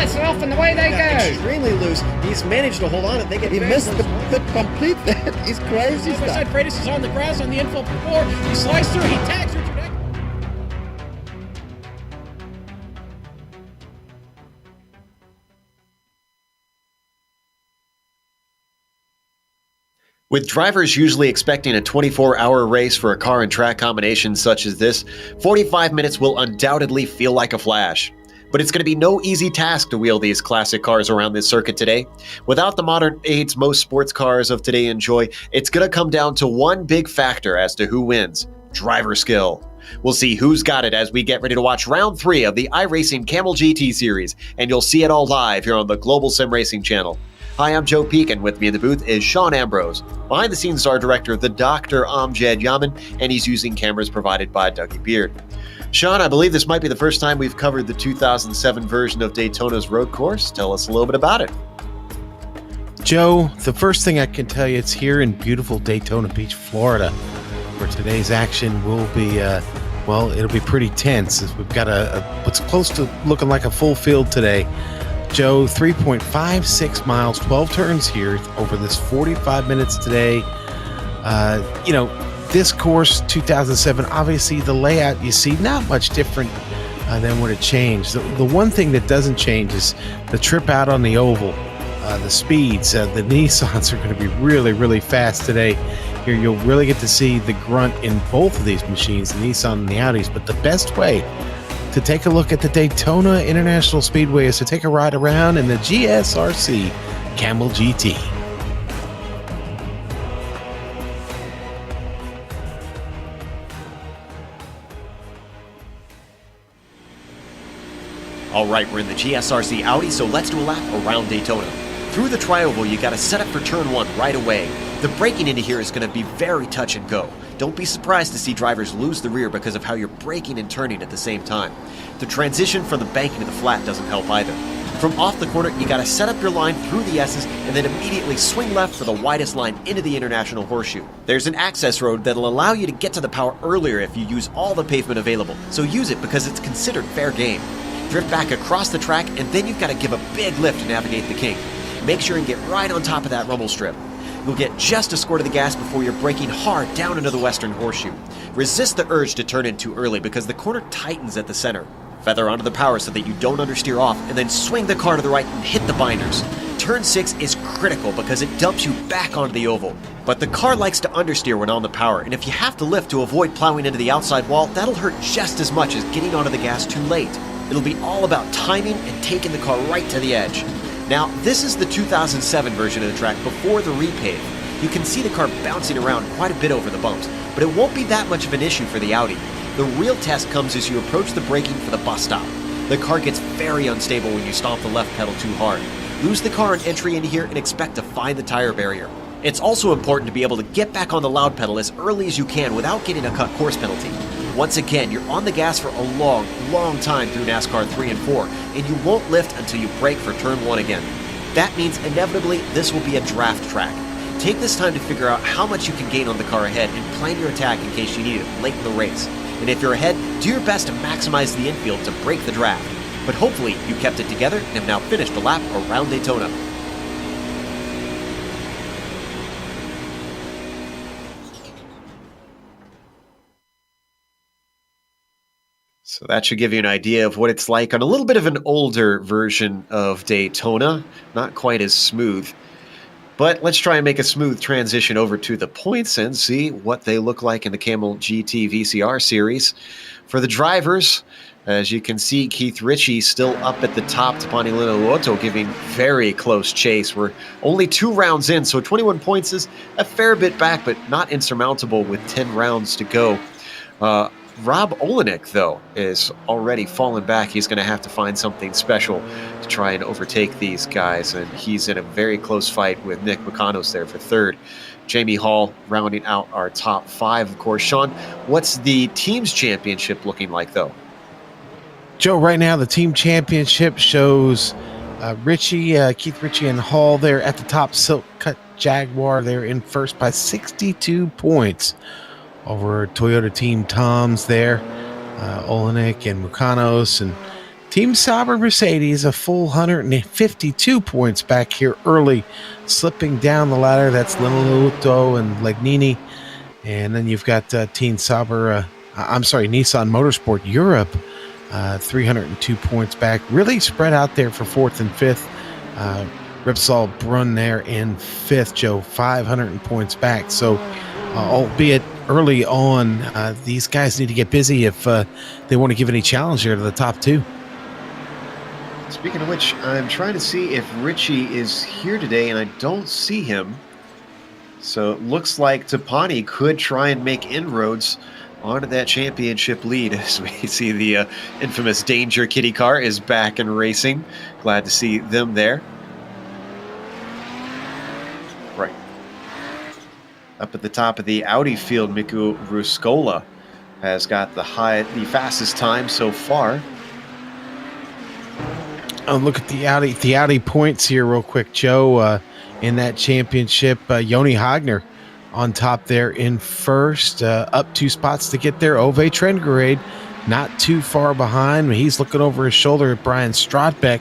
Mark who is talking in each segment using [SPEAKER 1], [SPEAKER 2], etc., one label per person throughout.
[SPEAKER 1] lets it off and away they go.
[SPEAKER 2] Extremely loose. He's managed to hold on.
[SPEAKER 3] He missed the complete that. He's crazy
[SPEAKER 1] As I
[SPEAKER 3] stuff.
[SPEAKER 1] said, Freitas is on the grass on the infield before. He slides through. He tags Richard Eck.
[SPEAKER 2] With drivers usually expecting a 24-hour race for a car and track combination such as this, 45 minutes will undoubtedly feel like a flash. But it's going to be no easy task to wheel these classic cars around this circuit today. Without the modern aids most sports cars of today enjoy, it's going to come down to one big factor as to who wins: driver skill. We'll see who's got it as we get ready to watch round 3 of the iRacing Kamel GT series, and you'll see it all live here on the Global SimRacing channel. Hi, I'm Joe Peak, and with me in the booth is Sean Ambrose. Behind the scenes is our director, the Dr. Amjad Yaman, and he's using cameras provided by Dougie Beard. Sean, I believe this might be the first time we've covered the 2007 version of Daytona's road course. Tell us a little bit about it.
[SPEAKER 3] Joe, the first thing I can tell you, it's here in beautiful Daytona Beach, Florida, where today's action will be, it'll be pretty tense. We've got what's close to looking like a full field today. Joe, 3.56 miles, 12 turns here over this 45 minutes today. This course, 2007, obviously the layout you see not much different than what it changed. The one thing that doesn't change is the trip out on the oval, the speeds. The Nissans are going to be really, really fast today. Here you'll really get to see the grunt in both of these machines, the Nissan and the Audis. But the best way to take a look at the Daytona International Speedway is to take a ride around in the GSRC Kamel GT.
[SPEAKER 2] All right, we're in the GSRC Audi, so let's do a lap around Daytona. Through the tri-oval, you got to set up for turn 1 right away. The braking into here is going to be very touch and go. Don't be surprised to see drivers lose the rear because of how you're braking and turning at the same time. The transition from the banking to the flat doesn't help either. From off the corner, you got to set up your line through the S's and then immediately swing left for the widest line into the International Horseshoe. There's an access road that'll allow you to get to the power earlier if you use all the pavement available, so use it because it's considered fair game. Drift back across the track, and then you've got to give a big lift to navigate the kink. Make sure and get right on top of that rumble strip. You'll get just a squirt of the gas before you're braking hard down into the Western Horseshoe. Resist the urge to turn in too early because the corner tightens at the center. Feather onto the power so that you don't understeer off, and then swing the car to the right and hit the binders. Turn 6 is critical because it dumps you back onto the oval. But the car likes to understeer when on the power, and if you have to lift to avoid plowing into the outside wall, that'll hurt just as much as getting onto the gas too late. It'll be all about timing and taking the car right to the edge. Now, this is the 2007 version of the track before the repave. You can see the car bouncing around quite a bit over the bumps, but it won't be that much of an issue for the Audi. The real test comes as you approach the braking for the bus stop. The car gets very unstable when you stomp the left pedal too hard. Lose the car on entry into here and expect to find the tire barrier. It's also important to be able to get back on the loud pedal as early as you can without getting a cut course penalty. Once again, you're on the gas for a long, long time through NASCAR 3 and 4, and you won't lift until you brake for turn 1 again. That means inevitably this will be a draft track. Take this time to figure out how much you can gain on the car ahead and plan your attack in case you need it late in the race. And if you're ahead, do your best to maximize the infield to break the draft. But hopefully you kept it together and have now finished a lap around Daytona. So that should give you an idea of what it's like on a little bit of an older version of Daytona. Not quite as smooth. But let's try and make a smooth transition over to the points and see what they look like in the Kamel GT VCR series. For the drivers, as you can see, Keith Ritchie still up at the top. Tapani Lotto giving very close chase. We're only 2 rounds in, so 21 points is a fair bit back, but not insurmountable with 10 rounds to go. Rob Olenek, though, is already fallen back. He's going to have to find something special to try and overtake these guys, and he's in a very close fight with Nick McConos there for third. Jamie Hall rounding out our top 5, of course. Sean, what's the team's championship looking like, though?
[SPEAKER 3] Joe, right now the team championship shows Keith Ritchie and Hall there at the top. Silk Cut Jaguar, they're in first by 62 points. Over Toyota Team Toms there, Olenek and Mukanos, and Team Sauber Mercedes, a full 152 points back here early, slipping down the ladder. That's Linelauto and Legnini. And then you've got Team Sauber, Nissan Motorsport Europe, 302 points back. Really spread out there for fourth and fifth. Repsol Brunn there in fifth, Joe, 500 points back. So, albeit early on, these guys need to get busy if they want to give any challenge here to the top two.
[SPEAKER 2] Speaking of which, I'm trying to see if Richie is here today, and I don't see him. So it looks like Tapani could try and make inroads onto that championship lead, as we see the infamous Danger Kitty car is back and racing. Glad to see them there. Right. Up at the top of the Audi field, Miku Ruscola has got the fastest time so far.
[SPEAKER 3] Oh, look at the Audi points here real quick, Joe. In that championship, Joni Hagner on top there in first, up 2 spots to get there. Ove Trengerade not too far behind. He's looking over his shoulder at Brian Strodbeck.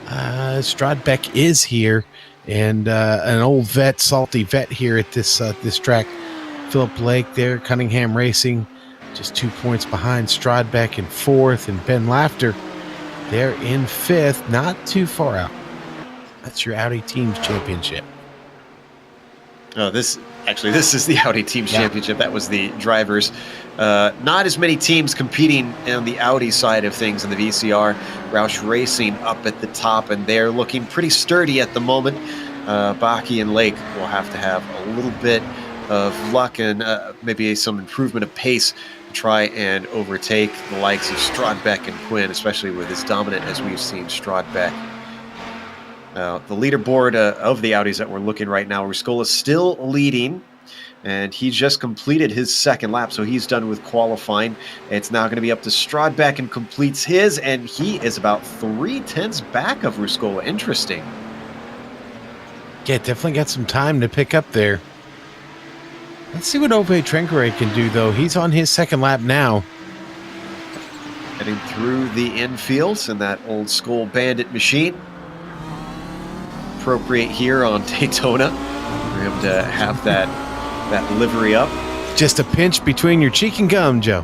[SPEAKER 3] Strodbeck is here, and an old vet, salty vet here at this track. Philip Lake there, Cunningham Racing, just 2 points behind Strodbeck in fourth, and Ben Laughter there in fifth, not too far out. That's your Audi Teams Championship.
[SPEAKER 2] Oh, this is the Audi Teams Championship. That was the drivers. Not as many teams competing on the Audi side of things in the VCR. Roush Racing up at the top, and they're looking pretty sturdy at the moment. Baki and Lake will have to have a little bit of luck and maybe some improvement of pace to try and overtake the likes of Strodbeck and Quinn, especially with as dominant as we've seen Strodbeck. The leaderboard of the Audis that we're looking right now, Ruscola's still leading, and he just completed his second lap, so he's done with qualifying. It's now going to be up to Strodbeck and completes his, and he is about 3/10 back of Ruscola. Interesting.
[SPEAKER 3] Yeah, definitely got some time to pick up there. Let's see what Ove Trengerade can do, though. He's on his second lap now.
[SPEAKER 2] Heading through the infields in that old school Bandit machine. Appropriate here on Daytona for him to have that livery up.
[SPEAKER 3] Just a pinch between your cheek and gum, Joe.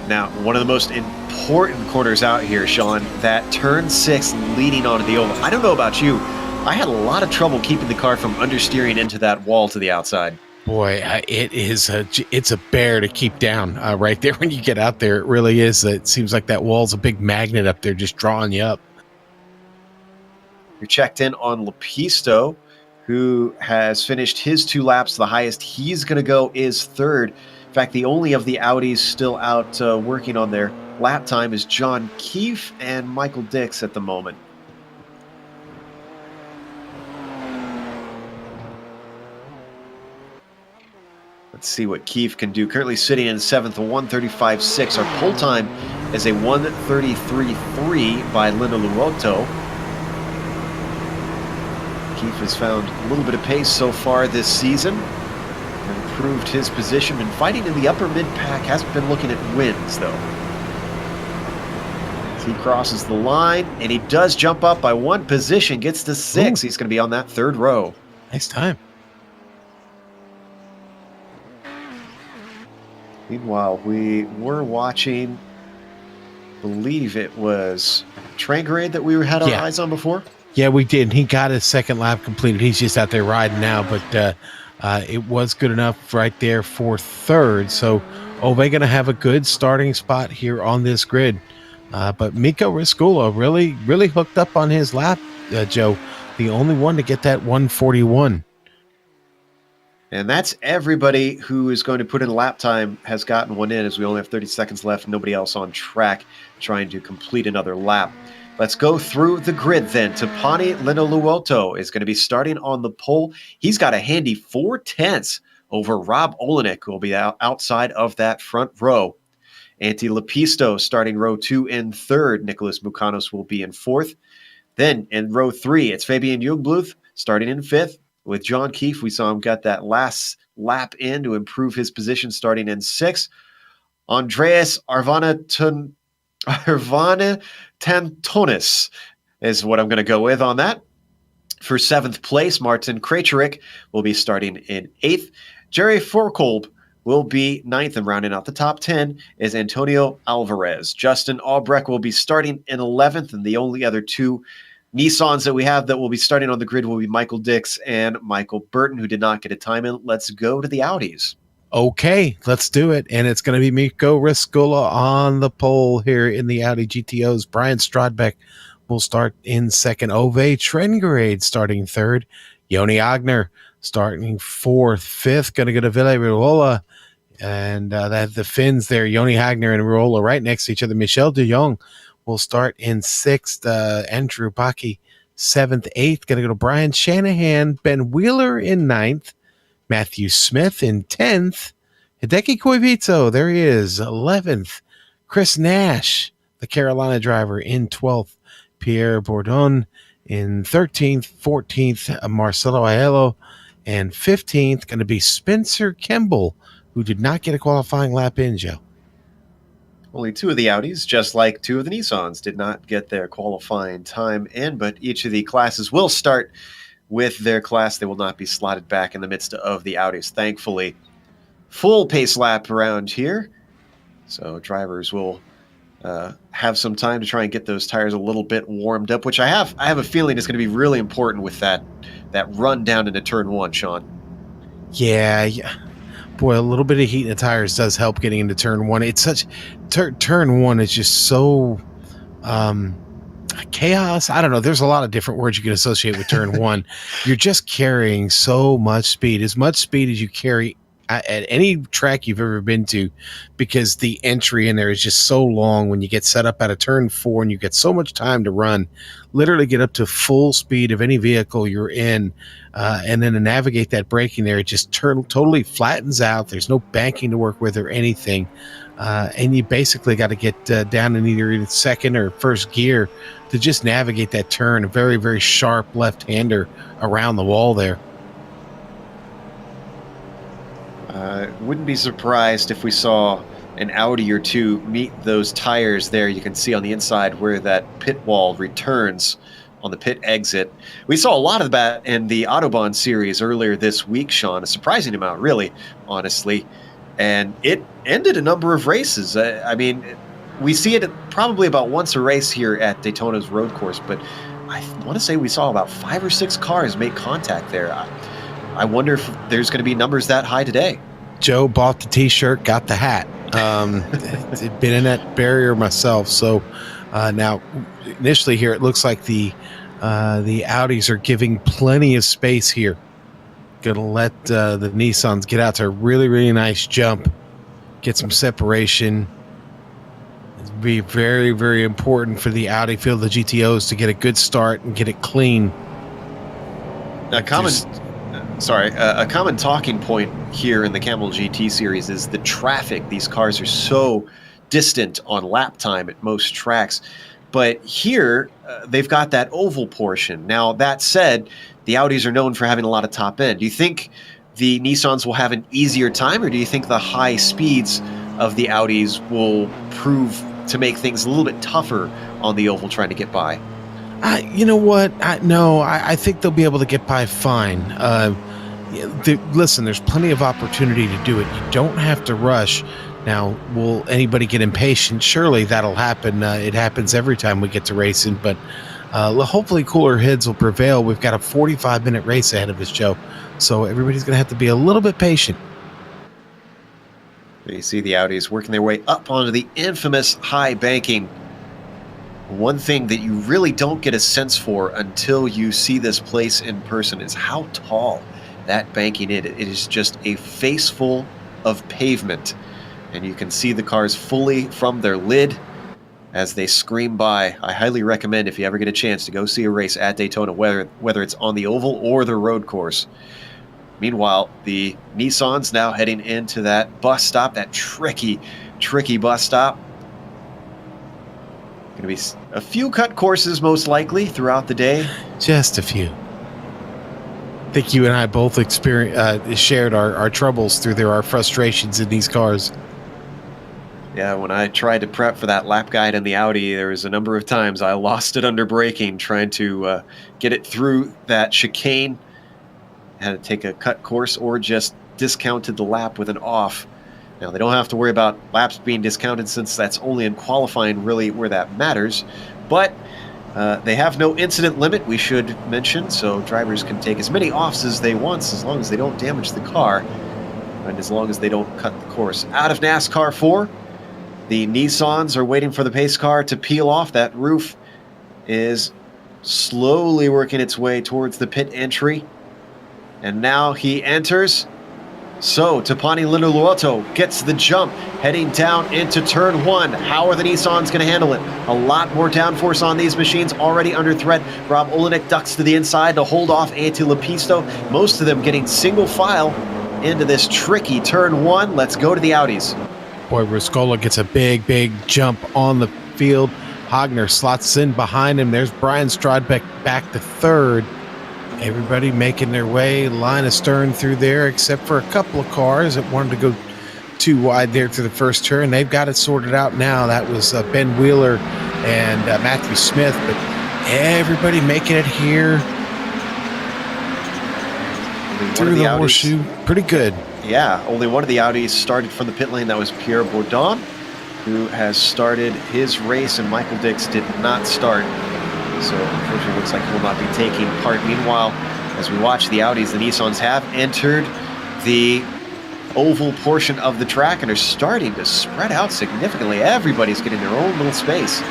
[SPEAKER 2] Now, one of the most important corners out here, Sean, that turn 6 leading onto the oval. I don't know about you. I had a lot of trouble keeping the car from understeering into that wall to the outside.
[SPEAKER 3] Boy, it's a bear to keep down right there when you get out there. It really is. It seems like that wall's a big magnet up there just drawing you up.
[SPEAKER 2] You're checked in on Lepisto, who has finished his 2 laps. The highest he's going to go is third. In fact, the only of the Audis still out working on their lap time is John Keefe and Michael Dix at the moment. Let's see what Keefe can do. Currently sitting in 7th, a 1:35.6. Our pole time is a 1:33.3 by Linelauto. Keefe has found a little bit of pace so far this season. Improved his position. Been fighting in the upper mid-pack. Hasn't been looking at wins, though. As he crosses the line, and he does jump up by 1 position. Gets to 6. Ooh. He's going to be on that 3rd row.
[SPEAKER 3] Nice time.
[SPEAKER 2] Meanwhile, we were watching, believe it was Trangerade that we had our eyes on before?
[SPEAKER 3] Yeah, we did. He got his second lap completed. He's just out there riding now, but it was good enough right there for third. So Ove going to have a good starting spot here on this grid. But Miko Riscola really hooked up on his lap, Joe. The only one to get that 141.
[SPEAKER 2] And that's everybody who is going to put in a lap time has gotten one in, as we only have 30 seconds left. Nobody else on track trying to complete another lap. Let's go through the grid then. Tapani Linelauto is going to be starting on the pole. He's got a handy 4/10 over Rob Olenek, who will be outside of that front row. Antti Lepisto starting row 2 in 3rd. Nicholas Mukanos will be in 4th. Then in row 3, it's Fabian Jungbluth starting in 5th. With John Keefe, we saw him got that last lap in to improve his position starting in 6th. Andreas Irvana Tantonis is what I'm going to go with on that. For 7th place, Martin Krejcik will be starting in 8th. Jerry Forkolb will be 9th, and rounding out the top 10 is Antonio Alvarez. Justin Albrecht will be starting in 11th, and the only other two Nissans that we have that will be starting on the grid will be Michael Dix and Michael Burton, who did not get a time in. Let's go to the Audis.
[SPEAKER 3] Okay, let's do it. And it's going to be Miko Riscola on the pole here in the Audi GTOs. Brian Strodbeck will start in second. Ove Trengrade starting third. Yoni Agner starting fourth. Fifth, going to go to Ville Riola. And that the Finns there, Yoni Agner and Riola right next to each other. Michel de Jong will start in sixth. Andrew Baki, seventh. Eighth, going to go to Brian Shanahan. Ben Wheeler in ninth. Matthew Smith in 10th. Hideki Koivito, there he is, 11th. Chris Nash, the Carolina driver, in 12th. Pierre Bourdon in 13th. 14th, Marcelo Aiello. And 15th, going to be Spencer Kemble, who did not get a qualifying lap in, Joe.
[SPEAKER 2] Only two of the Audis, just like two of the Nissans, did not get their qualifying time in, but each of the classes will start with their class. They will not be slotted back in the midst of the Audis, thankfully. Full pace lap around here, so drivers will have some time to try and get those tires a little bit warmed up, which I have a feeling is going to be really important with that run down into turn one, Sean.
[SPEAKER 3] Yeah. Boy, a little bit of heat in the tires does help getting into turn one. It's such turn one is just so chaos. I don't know. There's a lot of different words you can associate with turn one. You're just carrying so much speed as you carry at any track you've ever been to, because the entry in there is just so long when you get set up at a turn four and you get so much time to run, literally get up to full speed of any vehicle you're in. And then to navigate that braking there, it just totally flattens out. There's no banking to work with or anything. And you basically got to get down in either second or first gear to just navigate that turn, a very, very sharp left-hander around the wall there.
[SPEAKER 2] Wouldn't be surprised if we saw an Audi or two meet those tires there. You can see on the inside where that pit wall returns on the pit exit. We saw a lot of that in the Autobahn series earlier this week, Sean, a surprising amount, really, honestly. And it ended a number of races. I mean, we see it probably about once a race here at Daytona's road course, but I want to say we saw about 5 or 6 cars make contact there. I wonder if there's going to be numbers that high today.
[SPEAKER 3] Joe bought the T-shirt, got the hat. Been in that barrier myself. So now, initially here, it looks like the Audis are giving plenty of space here. Going to let the Nissans get out to a really, really nice jump, get some separation. It'd be very, very important for the Audi field, the GTOs, to get a good start and get it clean.
[SPEAKER 2] A common talking point here in the Kamel GT series is the traffic. These cars are so distant on lap time at most tracks. But here, they've got that oval portion. Now, that said, the Audis are known for having a lot of top end. Do you think the Nissans will have an easier time, or do you think the high speeds of the Audis will prove to make things a little bit tougher on the oval trying to get by?
[SPEAKER 3] You know what? I think they'll be able to get by fine. Listen, there's plenty of opportunity to do it. You don't have to rush. Now, will anybody get impatient? Surely that'll happen. It happens every time we get to racing, but hopefully cooler heads will prevail. We've got a 45-minute race ahead of us, Joe, so everybody's going to have to be a little bit patient.
[SPEAKER 2] You see the Audis working their way up onto the infamous high banking. One thing that you really don't get a sense for until you see this place in person is how tall that banking is. It is just a face full of pavement, and you can see the cars fully from their lid as they scream by. I highly recommend, if you ever get a chance, to go see a race at Daytona, whether it's on the oval or the road course. Meanwhile, the Nissans now heading into that bus stop, that tricky bus stop. Going to be a few cut courses, most likely, throughout the day.
[SPEAKER 3] Just a few. I think you and I both shared our troubles through our frustrations in these cars.
[SPEAKER 2] Yeah, when I tried to prep for that lap guide in the Audi, there was a number of times I lost it under braking trying to get it through that chicane. Had to take a cut course or just discounted the lap with an off. Now, they don't have to worry about laps being discounted since that's only in qualifying really where that matters. But they have no incident limit, we should mention, so drivers can take as many offs as they want as long as they don't damage the car and as long as they don't cut the course. Out of NASCAR 4, the Nissans are waiting for the pace car to peel off. That roof is slowly working its way towards the pit entry. And now he enters. So, Tapani Linuluoto gets the jump, heading down into turn 1. How are the Nissans going to handle it? A lot more downforce on these machines, already under threat. Rob Olenek ducks to the inside to hold off Antti Lepisto. Most of them getting single file into this tricky turn 1. Let's go to the Audis.
[SPEAKER 3] Boy, Ruscola gets a big jump on the field. Hagner slots in behind him. There's Brian Strodbeck back to third. Everybody making their way, line of stern through there, except for a couple of cars that wanted to go too wide there through the first turn. They've got it sorted out now. That was Ben Wheeler and Matthew Smith, but everybody making it here through the horseshoe. Pretty good.
[SPEAKER 2] Yeah, only one of the Audis started from the pit lane. That was Pierre Bourdon, who has started his race, and Michael Dix did not start. So unfortunately, it looks like he will not be taking part. Meanwhile, as we watch the Audis, the Nissans have entered the oval portion of the track and are starting to spread out significantly. Everybody's getting their own little space.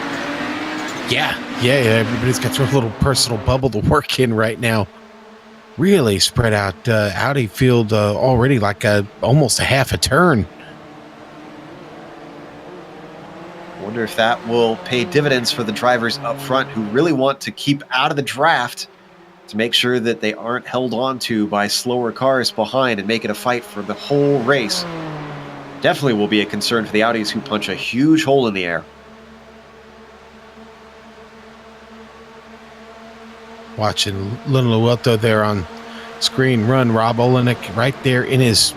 [SPEAKER 3] Yeah, everybody's got their little personal bubble to work in right now. Really spread out. Audi field already like almost a half a turn.
[SPEAKER 2] Wonder if that will pay dividends for the drivers up front who really want to keep out of the draft to make sure that they aren't held on to by slower cars behind and make it a fight for the whole race. Definitely will be a concern for the Audis, who punch a huge hole in the air.
[SPEAKER 3] Watching Linuluoto there on screen run. Rob Olenek right there in his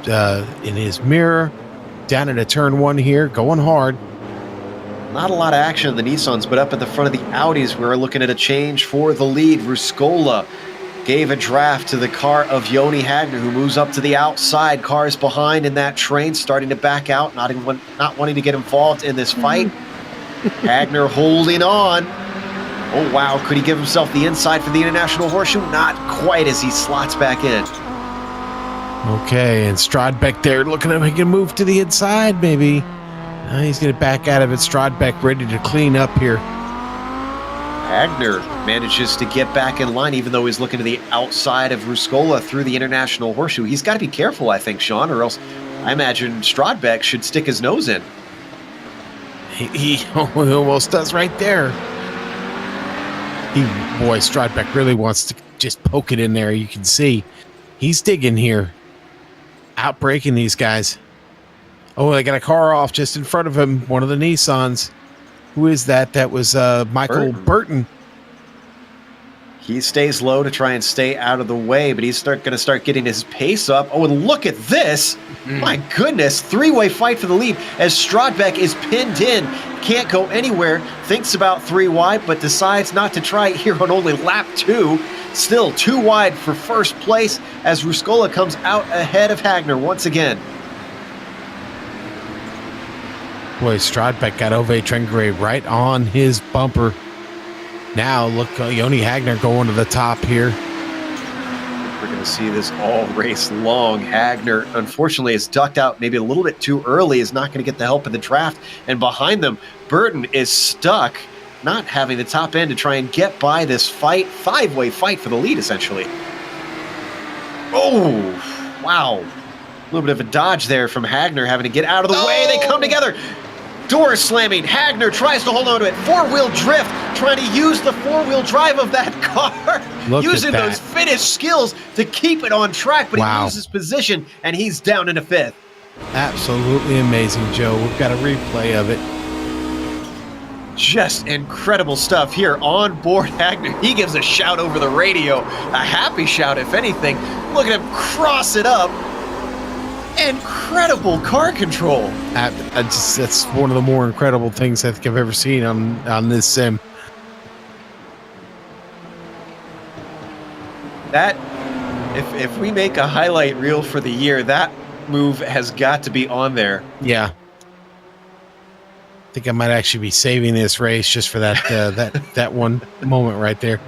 [SPEAKER 3] mirror, down into turn 1 here, going hard.
[SPEAKER 2] Not a lot of action in the Nissans, but up at the front of the Audis, we're looking at a change for the lead. Ruscola gave a draft to the car of Joni Hagner, who moves up to the outside. Cars behind in that train, starting to back out, not wanting to get involved in this fight. Hagner holding on. Oh, wow. Could he give himself the inside for the International Horseshoe? Not quite, as he slots back in.
[SPEAKER 3] Okay, and Strodbeck there looking at him. He can move to the inside, maybe. He's going to back out of it. Strodbeck ready to clean up here.
[SPEAKER 2] Hagner manages to get back in line, even though he's looking to the outside of Ruscola through the International Horseshoe. He's got to be careful, I think, Sean, or else I imagine Strodbeck should stick his nose in.
[SPEAKER 3] He almost does right there. Boy, Strodbeck really wants to just poke it in there. You can see he's digging here, outbreaking these guys. Oh, they got a car off just in front of him. One of the Nissans. Who is that? That was Michael Burton.
[SPEAKER 2] He stays low to try and stay out of the way, but he's going to start getting his pace up. Oh, and look at this. My goodness. 3-way fight for the lead as Strodbeck is pinned in. Can't go anywhere. Thinks about 3 wide, but decides not to try it here on only lap 2. Still 2 wide for first place as Ruscola comes out ahead of Hagner once again.
[SPEAKER 3] Boy, Strodbeck got Ove Trengere right on his bumper. Now, look, Joni Hagner going to the top here.
[SPEAKER 2] We're going to see this all race long. Hagner, unfortunately, is ducked out maybe a little bit too early, is not going to get the help of the draft. And behind them, Burton is stuck, not having the top end to try and get by this fight. 5-way fight for the lead, essentially. Oh, wow. A little bit of a dodge there from Hagner, having to get out of the way. They come together. Door slamming. Hagner tries to hold on to it. 4-wheel drift, trying to use the 4-wheel drive of that car. Using those finish skills to keep it on track, but he loses position, and he's down into 5th.
[SPEAKER 3] Absolutely amazing, Joe. We've got a replay of it.
[SPEAKER 2] Just incredible stuff here on board Hagner. He gives a shout over the radio, a happy shout, if anything. Look at him cross it up. Incredible car control.
[SPEAKER 3] That's one of the more incredible things I think I've ever seen on this sim.
[SPEAKER 2] That, if we make a highlight reel for the year, that move has got to be on there.
[SPEAKER 3] Yeah. I think I might actually be saving this race just for that that one moment right there.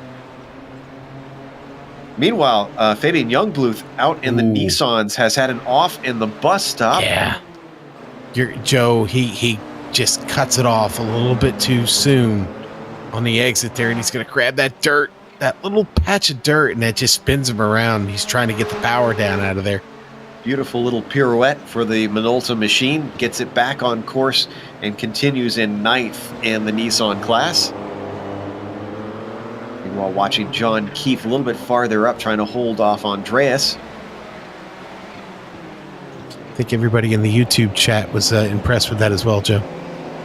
[SPEAKER 2] Meanwhile, Fabian Youngbluth out in the Nissans has had an off in the bus stop.
[SPEAKER 3] Yeah. Joe, he just cuts it off a little bit too soon on the exit there, and he's going to grab that dirt, that little patch of dirt, and that just spins him around. He's trying to get the power down out of there.
[SPEAKER 2] Beautiful little pirouette for the Minolta machine. Gets it back on course and continues in 9th in the Nissan class. Meanwhile, watching John Keefe a little bit farther up, trying to hold off Andreas.
[SPEAKER 3] I think everybody in the YouTube chat was impressed with that as well, Joe.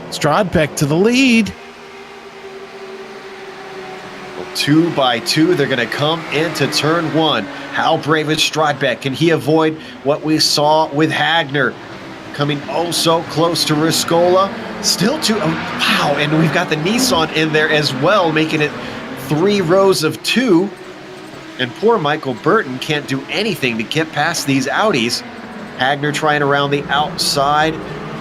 [SPEAKER 3] Strodbeck to the lead.
[SPEAKER 2] 2 by 2, they're going to come into turn 1. How brave is Strodbeck? Can he avoid what we saw with Hagner? Coming oh so close to Riscola. Still wow, and we've got the Nissan in there as well, making it 3 rows of 2. And poor Michael Burton can't do anything to get past these Audis. Hagner trying around the outside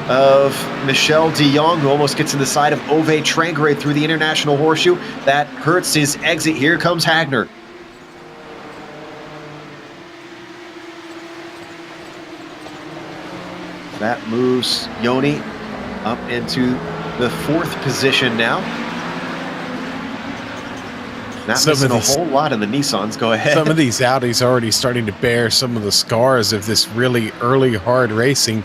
[SPEAKER 2] of Michel de Jong, who almost gets in the side of Ove Trangrade through the International Horseshoe. That hurts his exit. Here comes Hagner. That moves Yoni up into the 4th position now. Not missing a whole lot in the Nissans. Go ahead.
[SPEAKER 3] Some of these Audis are already starting to bear some of the scars of this really early hard racing.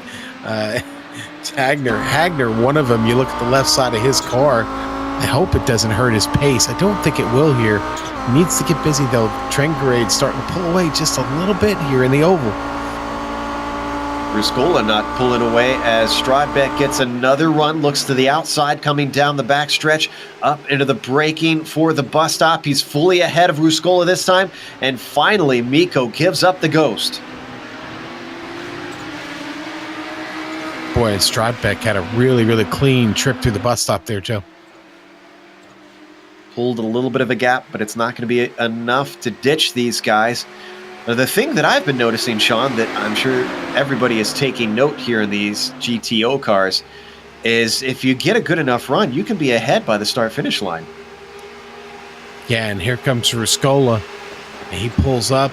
[SPEAKER 3] Hagner, one of them, you look at the left side of his car. I hope it doesn't hurt his pace. I don't think it will here. He needs to get busy, though. Trengrade's starting to pull away just a little bit here in the oval.
[SPEAKER 2] Ruscola not pulling away as Strodbeck gets another run, looks to the outside, coming down the backstretch, up into the braking for the bus stop. He's fully ahead of Ruscola this time, and finally Miko gives up the ghost.
[SPEAKER 3] Boy, Strodbeck had a really, really clean trip through the bus stop there, Joe.
[SPEAKER 2] Pulled a little bit of a gap, but it's not going to be enough to ditch these guys. Now, the thing that I've been noticing, Sean, that I'm sure everybody is taking note here in these GTO cars, is if you get a good enough run, you can be ahead by the start-finish line.
[SPEAKER 3] Yeah, and here comes Ruscola. He pulls up.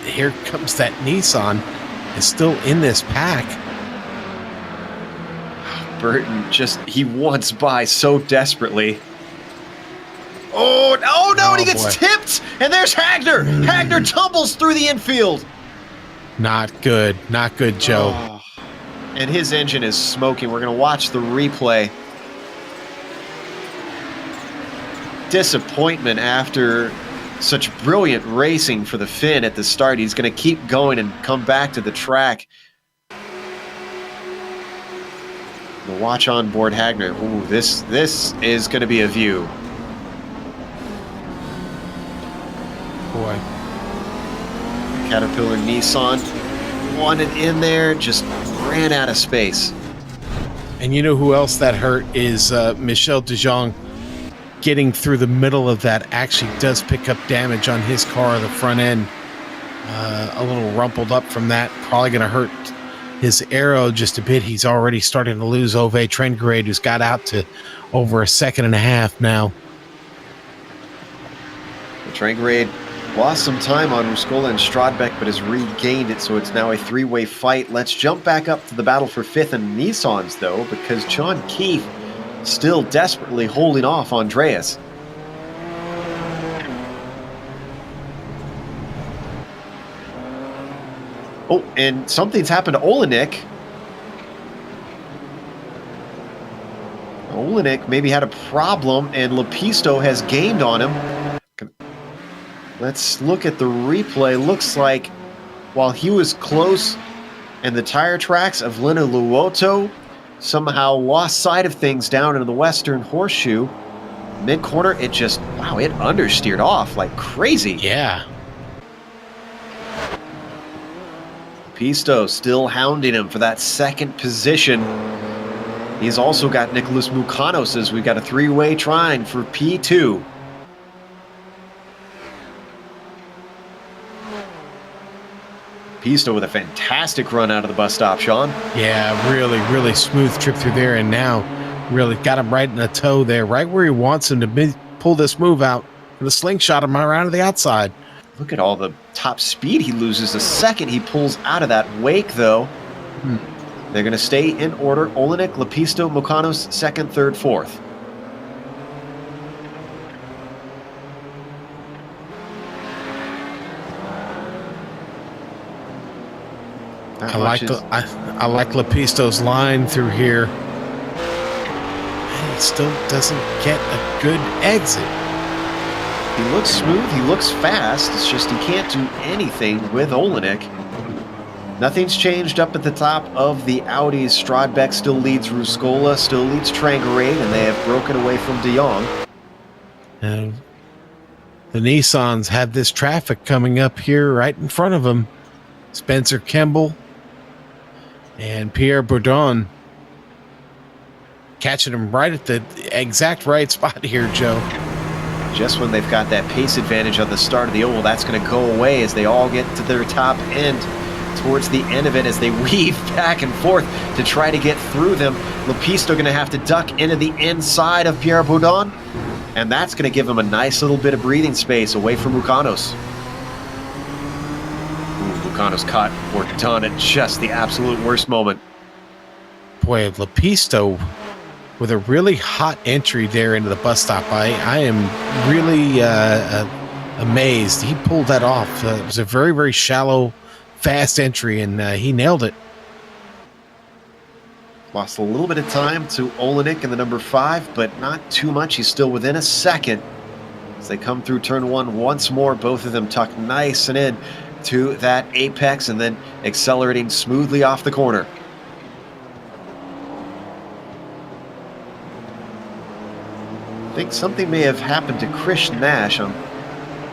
[SPEAKER 3] Here comes that Nissan. It's still in this pack.
[SPEAKER 2] Burton he wants by so desperately. Oh no, and he gets tipped, and there's Hagner. Hagner tumbles through the infield.
[SPEAKER 3] Not good, Joe.
[SPEAKER 2] Oh, and his engine is smoking. We're going to watch the replay. Disappointment after such brilliant racing for the Finn at the start. He's going to keep going and come back to the track. We'll watch on board Hagner. Ooh, this is going to be a view.
[SPEAKER 3] Boy.
[SPEAKER 2] Caterpillar Nissan wanted in there, just ran out of space.
[SPEAKER 3] And you know who else that hurt is Michel de Jong. Getting through the middle of that actually does pick up damage on his car, the front end. A little rumpled up from that. Probably going to hurt his aero just a bit. He's already starting to lose Ove Trengrade, who's got out to over a second and a half now.
[SPEAKER 2] Trengrade lost some time on Ruscola and Strodbeck, but has regained it, so it's now a 3-way fight. Let's jump back up to the battle for 5th in Nissans, though, because John Keefe still desperately holding off Andreas. Oh, and something's happened to Olenek. Olenek maybe had a problem, and Lepisto has gained on him. Let's look at the replay. Looks like while he was close and the tire tracks of Lena Luoto somehow lost sight of things down in the Western Horseshoe. Mid-corner, it understeered off like crazy.
[SPEAKER 3] Yeah.
[SPEAKER 2] Pisto still hounding him for that second position. He's also got Nicholas Mukanos as we've got a three-way trying for P2. Pisto with a fantastic run out of the bus stop, Sean.
[SPEAKER 3] Yeah, really smooth trip through there, and now really got him right in the toe there, right where he wants him to pull this move out. And the slingshot him around to the outside.
[SPEAKER 2] Look at all the top speed he loses the second he pulls out of that wake, though. They're going to stay in order. Olenek, Lepisto, Mukanos, second, third, fourth.
[SPEAKER 3] I like Lepisto's line through here. He still doesn't get a good exit.
[SPEAKER 2] He looks smooth, he looks fast, it's just he can't do anything with Olenek. Nothing's changed up at the top of the Audis. Strodbeck still leads Ruscola, still leads Trangarade, and they have broken away from De Jong.
[SPEAKER 3] And the Nissans have this traffic coming up here right in front of them. Spencer Kimball and Pierre Bourdon catching him right at the exact right spot here, Joe.
[SPEAKER 2] Just when they've got that pace advantage on the start of the oval, that's going to go away as they all get to their top end towards the end of it as they weave back and forth to try to get through them. Lepisto going to have to duck into the inside of Pierre Bourdon, and that's going to give him a nice little bit of breathing space away from Mukanos. Mukanos caught Bourdon at just the absolute worst moment.
[SPEAKER 3] Boy, Lepisto with a really hot entry there into the bus stop. I am really amazed. He pulled that off. It was a very shallow, fast entry, and he nailed it.
[SPEAKER 2] Lost a little bit of time to Olenek in the number 5, but not too much. He's still within a second. As they come through turn 1 once more, both of them tucked nice and in to that apex and then accelerating smoothly off the corner. I think something may have happened to Chris Nash. I'm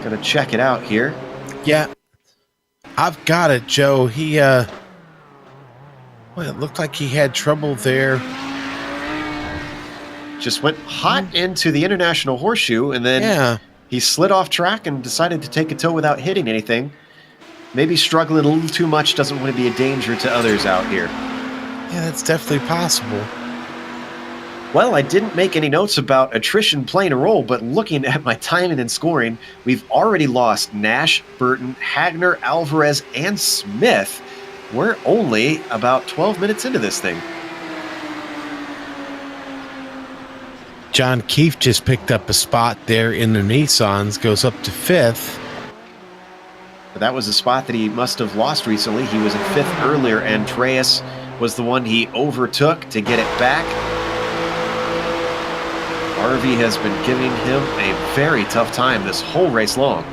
[SPEAKER 2] going to check it out here.
[SPEAKER 3] Yeah, I've got it, Joe. He, well, it looked like he had trouble there.
[SPEAKER 2] Just went hot into the International Horseshoe, and then he slid off track and decided to take a tow without hitting anything. Maybe struggling a little too much, doesn't want to be a danger to others out here.
[SPEAKER 3] Yeah, that's definitely possible.
[SPEAKER 2] Well, I didn't make any notes about attrition playing a role, but looking at my timing and scoring, we've already lost Nash, Burton, Hagner, Alvarez, and Smith. We're only about 12 minutes into this thing.
[SPEAKER 3] John Keefe just picked up a spot there in the Nissans, goes up to 5th.
[SPEAKER 2] That was a spot that he must have lost recently. He was in 5th earlier. Andreas was the one he overtook to get it back. Harvey has been giving him a very tough time this whole race long.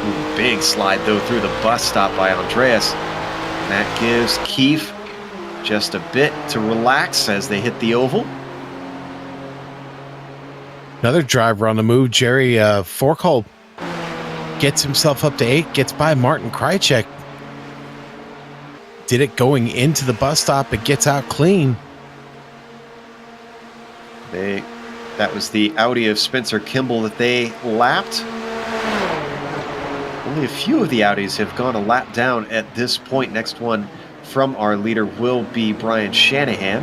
[SPEAKER 2] Ooh, big slide, though, through the bus stop by Andreas. And that gives Keefe just a bit to relax as they hit the oval.
[SPEAKER 3] Another driver on the move, Jerry Forkhold, gets himself up to 8, gets by Martin Krychek. Did it going into the bus stop. It gets out clean.
[SPEAKER 2] That was the Audi of Spencer Kimball that they lapped. Only a few of the Audis have gone a lap down at this point. Next one from our leader will be Brian Shanahan.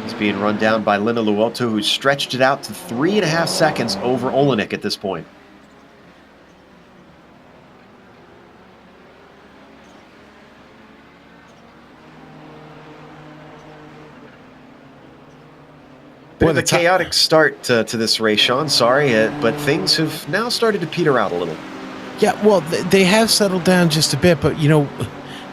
[SPEAKER 2] He's being run down by Lina Luoto, who stretched it out to 3.5 seconds over Olenek at this point. Bit of a chaotic start to this race, Sean. Sorry, but things have now started to peter out a little.
[SPEAKER 3] Yeah, well, they have settled down just a bit, but, you know,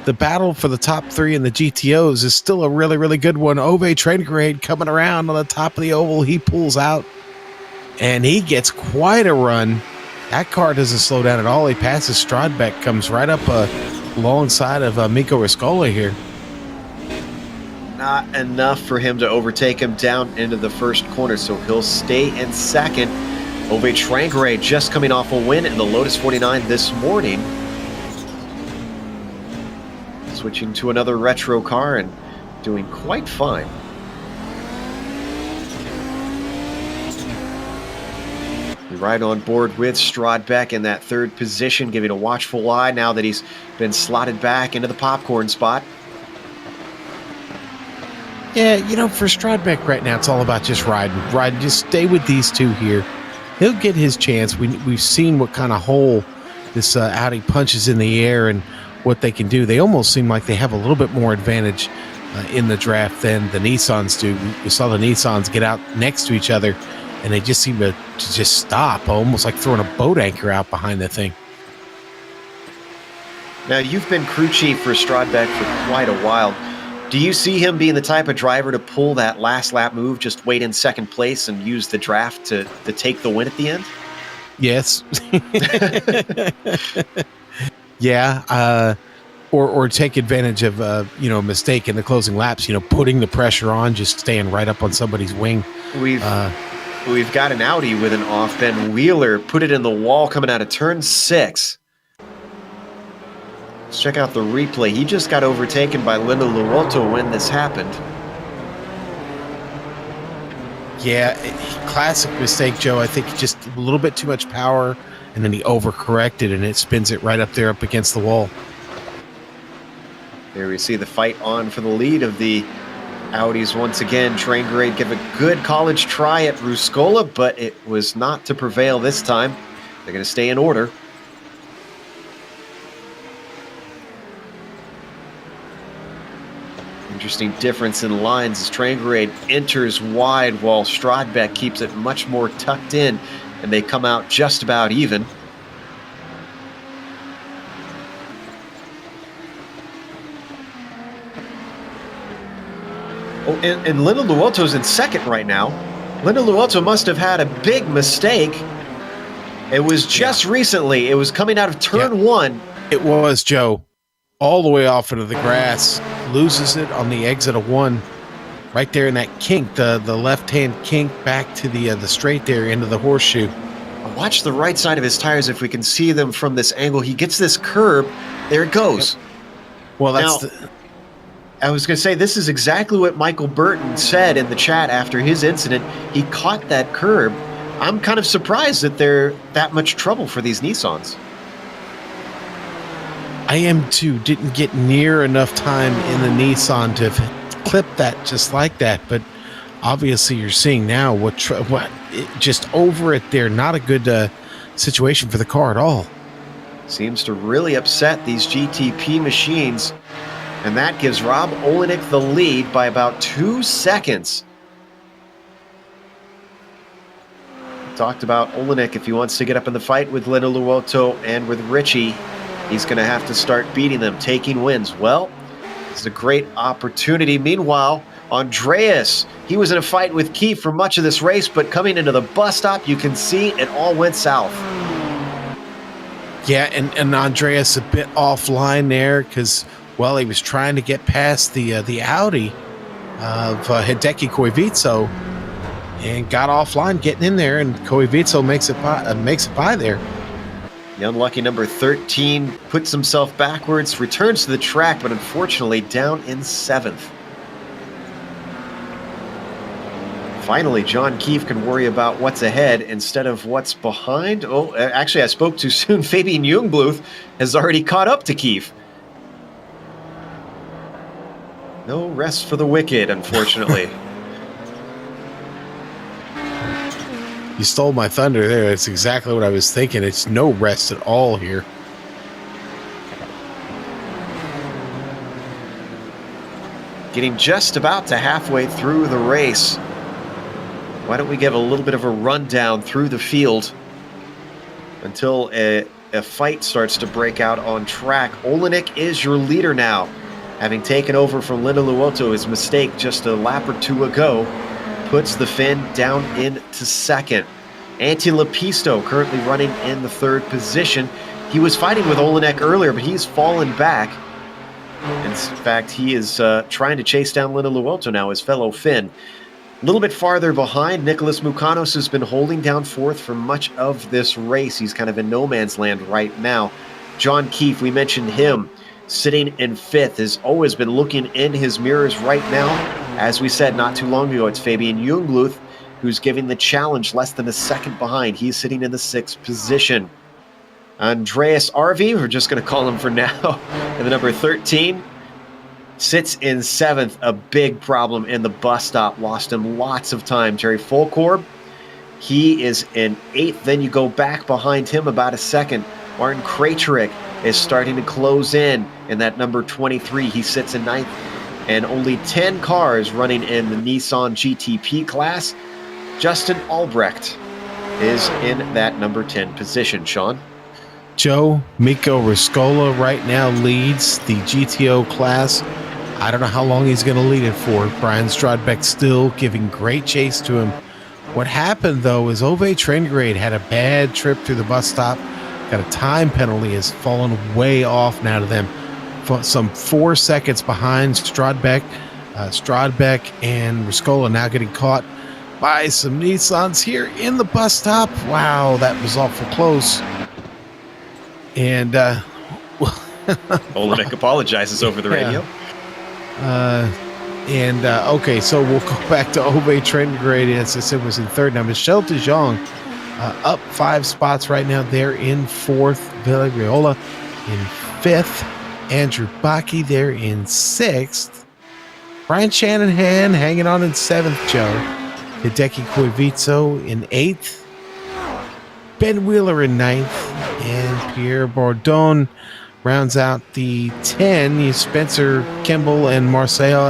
[SPEAKER 3] the battle for the top 3 in the GTOs is still a really good one. Ove Trangarade coming around on the top of the oval. He pulls out, and he gets quite a run. That car doesn't slow down at all. He passes Strodbeck, comes right up alongside of Miko Riscola here.
[SPEAKER 2] Not enough for him to overtake him down into the first corner, so he'll stay in second. Ove Trankray just coming off a win in the Lotus 49 this morning. Switching to another retro car and doing quite fine. We ride on board with Strodbeck in that third position, giving a watchful eye now that he's been slotted back into the popcorn spot.
[SPEAKER 3] Yeah, you know, for Strodbeck right now, it's all about just riding. Just stay with these two here. He'll get his chance. We've seen what kind of hole this Audi punches in the air and what they can do. They almost seem like they have a little bit more advantage in the draft than the Nissans do. We saw the Nissans get out next to each other, and they just seem to just stop, almost like throwing a boat anchor out behind the thing.
[SPEAKER 2] Now, you've been crew chief for Strodbeck for quite a while. Do you see him being the type of driver to pull that last lap move, just wait in second place and use the draft to take the win at the end?
[SPEAKER 3] Yes. Yeah. Or take advantage of, a mistake in the closing laps, putting the pressure on, just staying right up on somebody's wing.
[SPEAKER 2] We've got an Audi with an off. Ben Wheeler put it in the wall coming out of turn 6. Let's check out the replay. He just got overtaken by Linda Luoto when this happened.
[SPEAKER 3] Yeah, classic mistake, Joe. I think just a little bit too much power, and then he overcorrected, and it spins it right up there up against the wall.
[SPEAKER 2] There we see the fight on for the lead of the Audis once again. Traingrade give a good college try at Ruscola, but it was not to prevail this time. They're going to stay in order. Interesting difference in lines as Traingrade enters wide while Strodbeck keeps it much more tucked in, and they come out just about even. Oh, and Linda Luoto's in second right now. Linda Luoto must have had a big mistake. It was just recently. It was coming out of turn 1.
[SPEAKER 3] It was, Joe. All the way off into the grass. Loses it on the exit of 1. Right there in that kink, the left-hand kink back to the straight there into the horseshoe.
[SPEAKER 2] Watch the right side of his tires if we can see them from this angle. He gets this curb. There it goes.
[SPEAKER 3] Yep. Well, that's
[SPEAKER 2] now, I was going to say, this is exactly what Michael Burton said in the chat after his incident. He caught that curb. I'm kind of surprised that they're that much trouble for these Nissans.
[SPEAKER 3] I am too. Didn't get near enough time in the Nissan to clip that just like that. But obviously you're seeing now what just over it there. Not a good situation for the car at all.
[SPEAKER 2] Seems to really upset these GTP machines. And that gives Rob Olenek the lead by about 2 seconds. Talked about Olenek if he wants to get up in the fight with Linda Luoto and with Richie. He's going to have to start beating them, taking wins. Well, it's a great opportunity. Meanwhile, Andreas, he was in a fight with Keith for much of this race, but coming into the bus stop, you can see it all went south.
[SPEAKER 3] Yeah, and Andreas a bit offline there because, well, he was trying to get past the Audi of Hideki Koivitso and got offline getting in there, and Koivitso makes it by there.
[SPEAKER 2] The unlucky number 13 puts himself backwards, returns to the track, but unfortunately down in 7th. Finally, John Keefe can worry about what's ahead instead of what's behind. Oh, actually, I spoke too soon. Fabian Jungbluth has already caught up to Keefe. No rest for the wicked, unfortunately.
[SPEAKER 3] You stole my thunder there. That's exactly what I was thinking. It's no rest at all here.
[SPEAKER 2] Getting just about to halfway through the race. Why don't we give a little bit of a rundown through the field until a fight starts to break out on track. Olenek is your leader now, having taken over from Linda Luoto. His mistake just a lap or two ago puts the Finn down into second. Antti Lapisto currently running in the 3rd position. He was fighting with Olenek earlier, but he's fallen back. In fact, he is trying to chase down Linda Luoto now, his fellow Finn. A little bit farther behind, Nicholas Mukanos has been holding down fourth for much of this race. He's kind of in no man's land right now. John Keefe, we mentioned him, sitting in fifth, has always been looking in his mirrors right now. As we said not too long ago, it's Fabian Jungluth who's giving the challenge less than a second behind. He's sitting in the sixth position. Andreas Arvey, we're just going to call him for now, in the number 13, sits in seventh. A big problem in the bus stop. Lost him lots of time. Terry Folkorb, he is in eighth. Then you go back behind him about a second. Martin Krejcik is starting to close in that number 23. He sits in ninth. And only 10 cars running in the Nissan GTP class. Justin Albrecht is in that number 10 position. Sean?
[SPEAKER 3] Joe, Miko Riscola right now leads the GTO class. I don't know how long he's going to lead it for. Brian Strodbeck still giving great chase to him. What happened, though, is Ove Trengrade had a bad trip through the bus stop. Got a time penalty, has fallen way off now to them. Some 4 seconds behind Strodbeck. Strodbeck and Riscola now getting caught by some Nissans here in the bus stop. Wow, that was awful close. And
[SPEAKER 2] Olenek apologizes over the radio.
[SPEAKER 3] Okay, so we'll go back to Ove Trengrade. As I said, was in third. Now Michel de Jong up 5 spots right now. They're in fourth. Villagriola in fifth. Andrew Baki there in sixth. Brian Shanahan hanging on in seventh, Joe. Hideki Koivitso in eighth. Ben Wheeler in ninth. And Pierre Bourdon rounds out the 10. Spencer Kimball and Marcel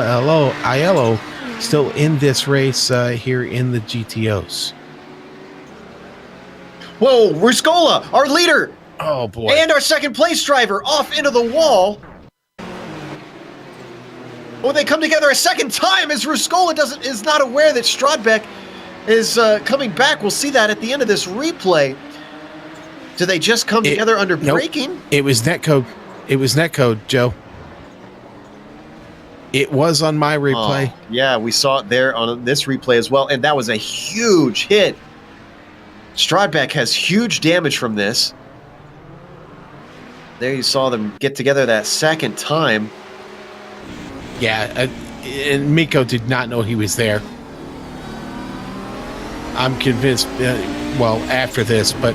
[SPEAKER 3] Aiello still in this race here in the GTOs.
[SPEAKER 2] Whoa, Riscola, our leader!
[SPEAKER 3] Oh, boy.
[SPEAKER 2] And our second place driver off into the wall. Oh, they come together a second time as Riscola is not aware that Strodbeck is coming back. We'll see that at the end of this replay. Do they just come together under braking?
[SPEAKER 3] It was netcode. It was netcode, Joe. It was on my replay.
[SPEAKER 2] Oh, yeah, we saw it there on this replay as well, and that was a huge hit. Strodbeck has huge damage from this. There you saw them get together that second time.
[SPEAKER 3] Yeah, and Miko did not know he was there. I'm convinced, after this, but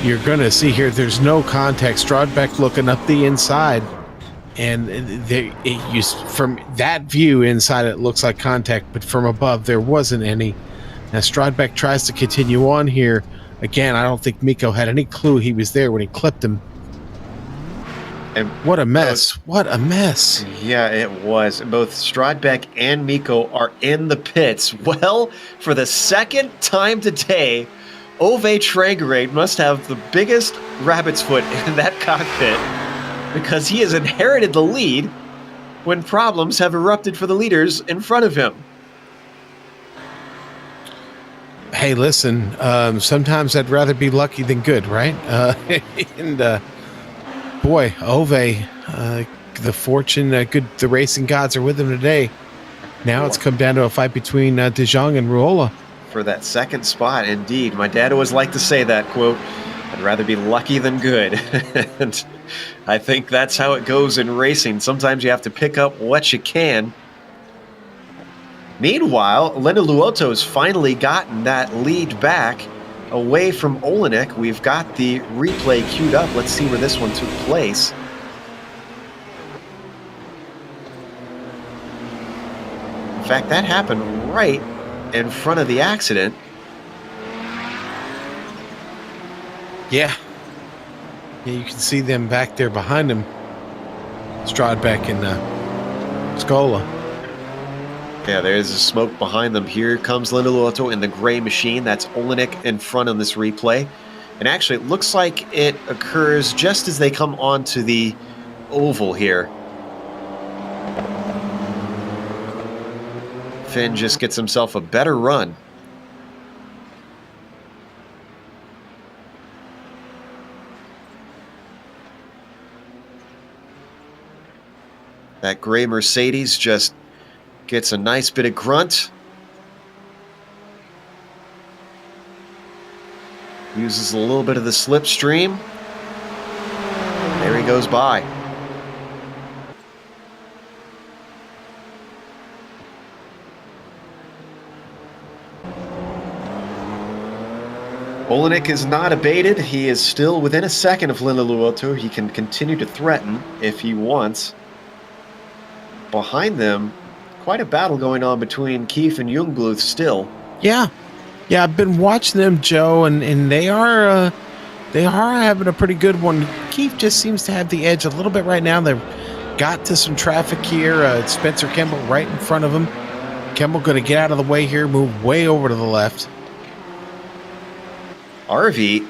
[SPEAKER 3] you're going to see here, there's no contact. Strodbeck looking up the inside, and from that view inside, it looks like contact, but from above, there wasn't any. Now, Strodbeck tries to continue on here. Again, I don't think Miko had any clue he was there when he clipped him. And what a mess. What a mess.
[SPEAKER 2] Yeah, it was. Both Strodbeck and Miko are in the pits. Well, for the second time today, Ove Trengrade must have the biggest rabbit's foot in that cockpit because he has inherited the lead when problems have erupted for the leaders in front of him.
[SPEAKER 3] Hey, listen, sometimes I'd rather be lucky than good, right? Boy, Ove, the fortune, the racing gods are with him today. Now it's come down to a fight between De Jong and Ruola.
[SPEAKER 2] For that second spot, indeed. My dad always liked to say that, quote, I'd rather be lucky than good. And I think that's how it goes in racing. Sometimes you have to pick up what you can. Meanwhile, Lena Luoto's finally gotten that lead back away from Olenek. We've got the replay queued up. Let's see where this one took place. In fact, that happened right in front of the accident.
[SPEAKER 3] Yeah, you can see them back there behind him. Strodbeck and Scola.
[SPEAKER 2] Yeah, there's the smoke behind them. Here comes Linda Luoto in the gray machine. That's Olenek in front on this replay. And actually, it looks like it occurs just as they come onto the oval here. Finn just gets himself a better run. That gray Mercedes just gets a nice bit of grunt. Uses a little bit of the slipstream. There he goes by. Olenek is not abated. He is still within a second of Lindeluoto. He can continue to threaten if he wants. Behind them, quite a battle going on between Keefe and Jungbluth still.
[SPEAKER 3] Yeah. Yeah, I've been watching them, Joe, and they are having a pretty good one. Keefe just seems to have the edge a little bit right now. They've got to some traffic here. Spencer Kemmel right in front of him. Kemmel going to get out of the way here, move way over to the left.
[SPEAKER 2] RV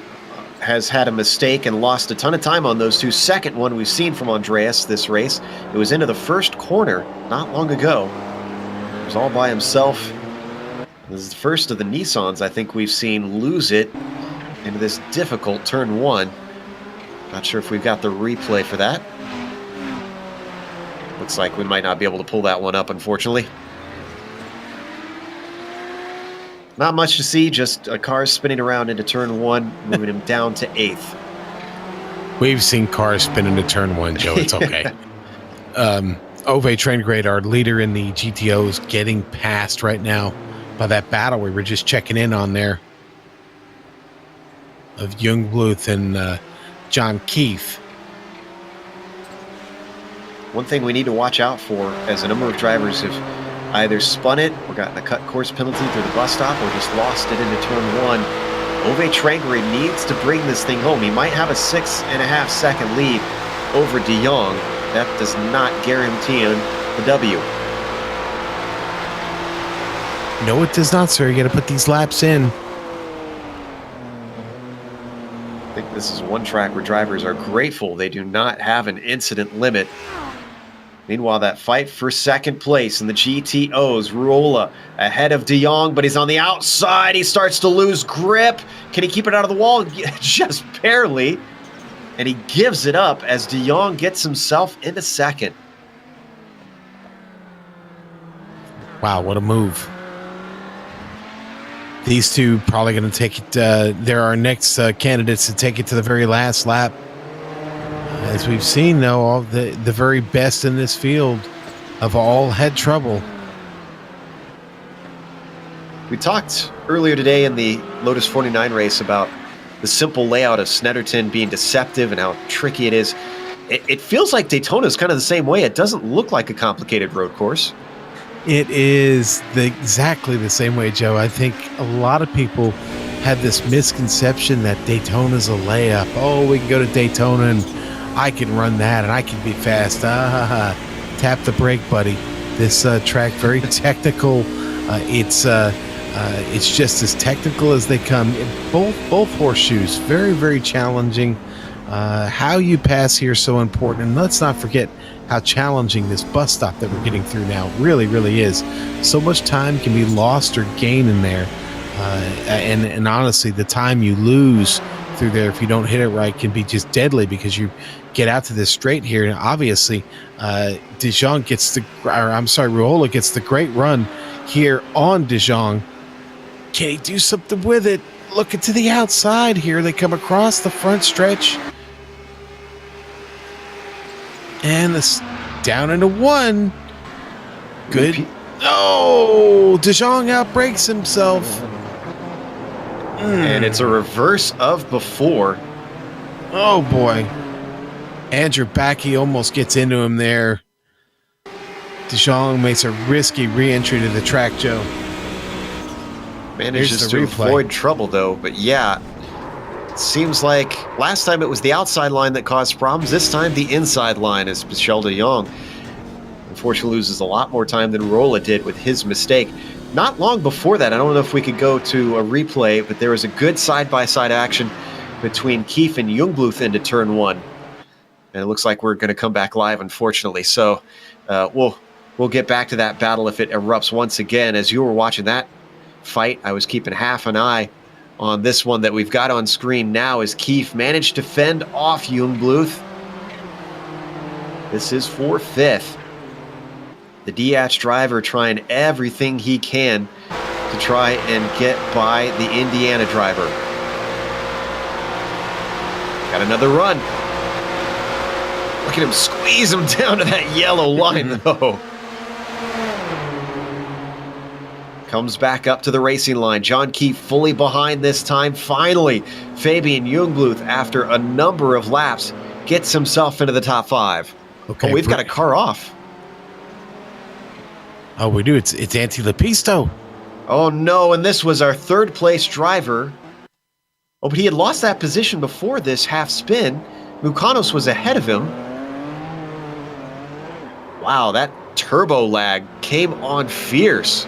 [SPEAKER 2] has had a mistake and lost a ton of time on those two. Second one we've seen from Andreas this race. It was into the first corner not long ago. He was all by himself. This is the first of the Nissans I think we've seen lose it into this difficult turn one. Not sure if we've got the replay for that. Looks like we might not be able to pull that one up, unfortunately. Not much to see, just a car spinning around into turn one, moving him down to 8th.
[SPEAKER 3] We've seen cars spin into turn one, Joe. It's okay. Ove Traingrade, our leader in the GTOs, getting passed right now by that battle we were just checking in on there of Jungbluth and John Keefe.
[SPEAKER 2] One thing we need to watch out for, as a number of drivers have either spun it or gotten a cut course penalty through the bus stop or just lost it into turn one. Ove Traingrade needs to bring this thing home. He might have a 6.5 second lead over De Jong. That does not guarantee him the W.
[SPEAKER 3] No, it does not, sir. You got to put these laps in.
[SPEAKER 2] I think this is one track where drivers are grateful they do not have an incident limit. Meanwhile, that fight for second place in the GTOs, Ruola ahead of De Jong, but he's on the outside. He starts to lose grip. Can he keep it out of the wall? Just barely. And he gives it up as De Jong gets himself into second.
[SPEAKER 3] Wow, what a move. These two probably going to take it. They're our next candidates to take it to the very last lap. As we've seen, though, all the very best in this field have all had trouble.
[SPEAKER 2] We talked earlier today in the Lotus 49 race about the simple layout of Snetterton being deceptive and how tricky it is. It feels like Daytona is kind of the same way. It doesn't look like a complicated road course.
[SPEAKER 3] It is exactly the same way, Joe. I think a lot of people have this misconception that Daytona's a layup. Oh, we can go to Daytona and I can run that and I can be fast. Tap the brake, buddy. This track, very technical. It's just as technical as they come. Both horseshoes, very, very challenging. How you pass here is so important. And let's not forget how challenging this bus stop that we're getting through now really, really is. So much time can be lost or gained in there. And honestly, the time you lose through there if you don't hit it right can be just deadly, because you get out to this straight here, and obviously Ruola gets the great run here on De Jong. Can he do something with it? Looking to the outside here. They come across the front stretch. And this down into one. Good. Oh, De Jong outbrakes himself.
[SPEAKER 2] And it's a reverse of before.
[SPEAKER 3] Oh, boy. Andrew Backey almost gets into him there. De Jong makes a risky re-entry to the track, Joe.
[SPEAKER 2] Manages to avoid trouble, though. But yeah, it seems like last time it was the outside line that caused problems. This time the inside line, as Michel de Jong unfortunately loses a lot more time than Ruola did with his mistake. Not long before that, I don't know if we could go to a replay, but there was a good side-by-side action between Keefe and Jungbluth into turn one. And it looks like we're going to come back live, unfortunately. So we'll get back to that battle if it erupts once again. As you were watching that fight, I was keeping half an eye on this one that we've got on screen now, as Keefe managed to fend off Jungbluth. This is for 5th. The DH driver trying everything he can to try and get by the Indiana driver. Got another run. Look at him squeeze him down to that yellow line, though. Comes back up to the racing line. John Keefe fully behind this time. Finally, Fabian Jungbluth, after a number of laps, gets himself into the top 5.
[SPEAKER 3] Okay,
[SPEAKER 2] oh, we've got a car off.
[SPEAKER 3] Oh, we do. It's Antti Lepisto.
[SPEAKER 2] Oh, no, and this was our third-place driver. Oh, but he had lost that position before this half spin. Mukanos was ahead of him. Wow, that turbo lag came on fierce.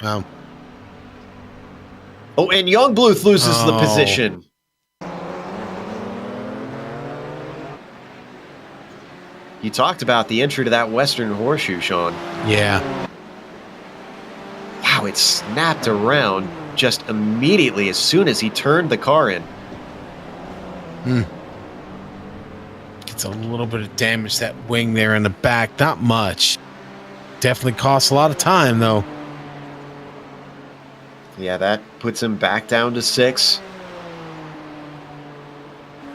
[SPEAKER 2] Oh, and Jungbluth loses the position. You talked about the entry to that Western Horseshoe, Sean.
[SPEAKER 3] Yeah.
[SPEAKER 2] Wow, it snapped around just immediately as soon as he turned the car in.
[SPEAKER 3] Gets a little bit of damage, that wing there in the back. Not much. Definitely costs a lot of time, though.
[SPEAKER 2] Yeah, that puts him back down to 6.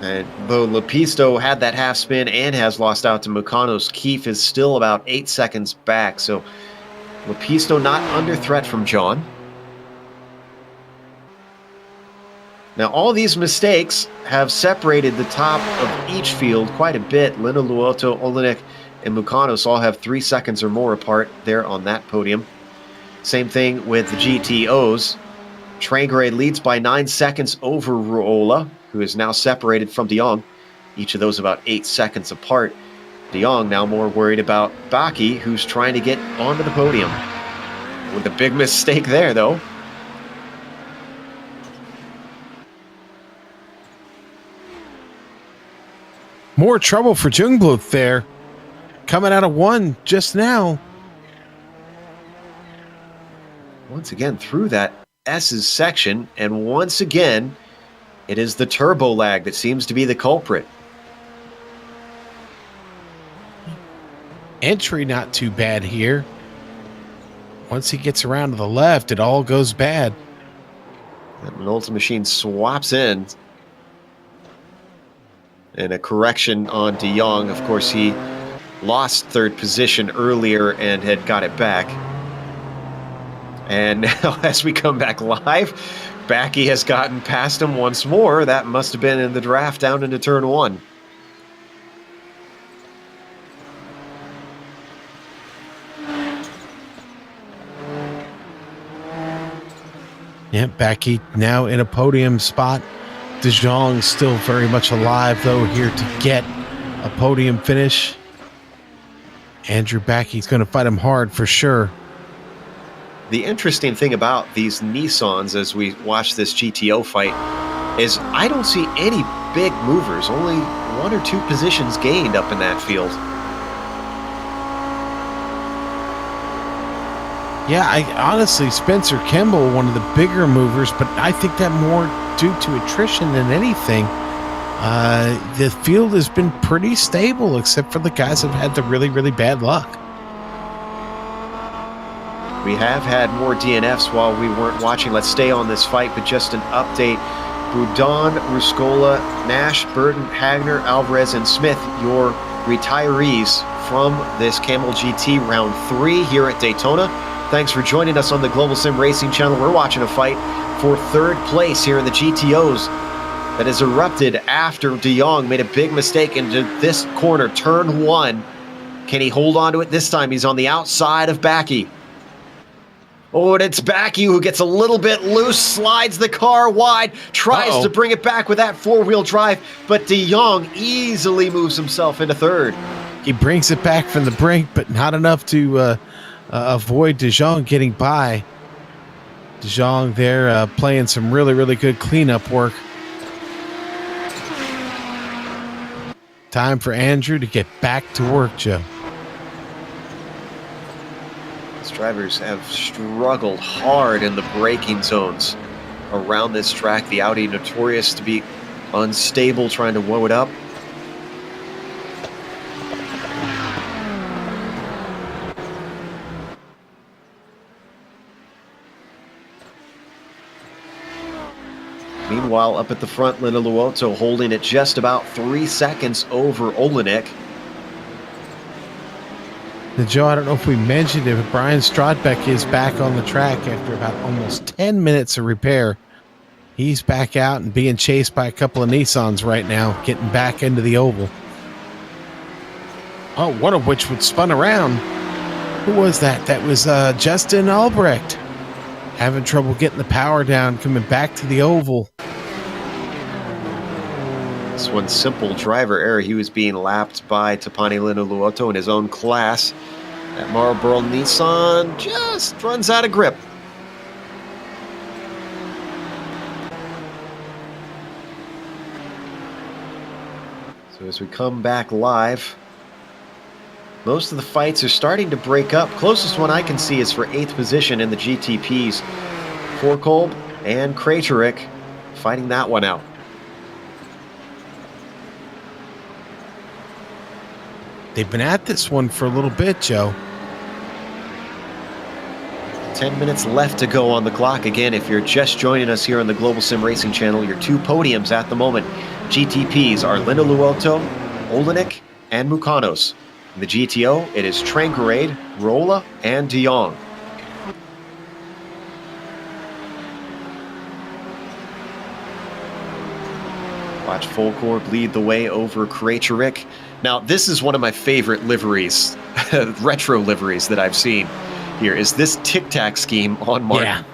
[SPEAKER 2] And though Lepisto had that half spin and has lost out to Mukanos, Keefe is still about 8 seconds back. So Lepisto not under threat from John. Now, all these mistakes have separated the top of each field quite a bit. Lino Luoto, Olenek, and Mukanos all have 3 seconds or more apart there on that podium. Same thing with the GTOs. Trangrade leads by 9 seconds over Ruola, who is now separated from de Jong. Each of those about 8 seconds apart. De Jong now more worried about Baki, who's trying to get onto the podium. With a big mistake there, though.
[SPEAKER 3] More trouble for Jungbluth there. Coming out of 1 just now.
[SPEAKER 2] Once again, through that S's section, and once again, it is the turbo lag that seems to be the culprit.
[SPEAKER 3] Entry not too bad here. Once he gets around to the left, it all goes bad.
[SPEAKER 2] And Minolta machine swaps in. And a correction on de Jong. Of course, he lost 3rd position earlier and had got it back. And now as we come back live, Baki has gotten past him once more. That must have been in the draft down into turn 1.
[SPEAKER 3] Yeah, Baki now in a podium spot. De Jong still very much alive, though, here to get a podium finish. Andrew Baki's going to fight him hard for sure.
[SPEAKER 2] The interesting thing about these Nissans as we watch this GTO fight is I don't see any big movers, only 1 or 2 positions gained up in that field.
[SPEAKER 3] Yeah, I honestly, Spencer Kimball, one of the bigger movers, but I think that more due to attrition than anything. The field has been pretty stable, except for the guys who've had the really, really bad luck.
[SPEAKER 2] We have had more DNFs while we weren't watching. Let's stay on this fight, but just an update. Boudon, Ruskola, Nash, Burton, Hagner, Alvarez, and Smith, your retirees from this Kamel GT Round 3 here at Daytona. Thanks for joining us on the Global Sim Racing channel. We're watching a fight for 3rd place here in the GTOs that has erupted after de Jong made a big mistake into this corner, turn 1. Can he hold on to it this time? He's on the outside of Baki. Oh, and it's Baki who gets a little bit loose, slides the car wide, tries to bring it back with that 4-wheel drive, but de Jong easily moves himself into 3rd.
[SPEAKER 3] He brings it back from the brink, but not enough to avoid de Jong getting by. De Jong there playing some really, really good cleanup work. Time for Andrew to get back to work, Joe.
[SPEAKER 2] Drivers have struggled hard in the braking zones around this track. The Audi notorious to be unstable, trying to woe it up. Meanwhile, up at the front, Lena Luoto holding it just about 3 seconds over Olenek.
[SPEAKER 3] Now, Joe, I don't know if we mentioned it, but Brian Strodbeck is back on the track after about almost 10 minutes of repair. He's back out and being chased by a couple of Nissans right now, getting back into the oval. Oh, one of which would spun around. Who was that? That was Justin Albrecht. Having trouble getting the power down, coming back to the oval.
[SPEAKER 2] This one simple driver error. He was being lapped by Tapani Lena Luoto in his own class. That Marlboro Nissan just runs out of grip. So as we come back live, most of the fights are starting to break up. Closest one I can see is for 8th position in the GTPs. Forkolb and Kraterik fighting that one out.
[SPEAKER 3] They've been at this one for a little bit, Joe.
[SPEAKER 2] 10 minutes left to go on the clock. Again, if you're just joining us here on the Global Sim Racing channel, your 2 podiums at the moment. GTPs are Lena Luoto, Olenek, and Mukanos. In the GTO, it is Trangarade, Rolla, and De Jong. Watch Volkorb lead the way over Kraterik. Now, this is one of my favorite liveries, retro liveries that I've seen here, is this tic-tac scheme on Martin.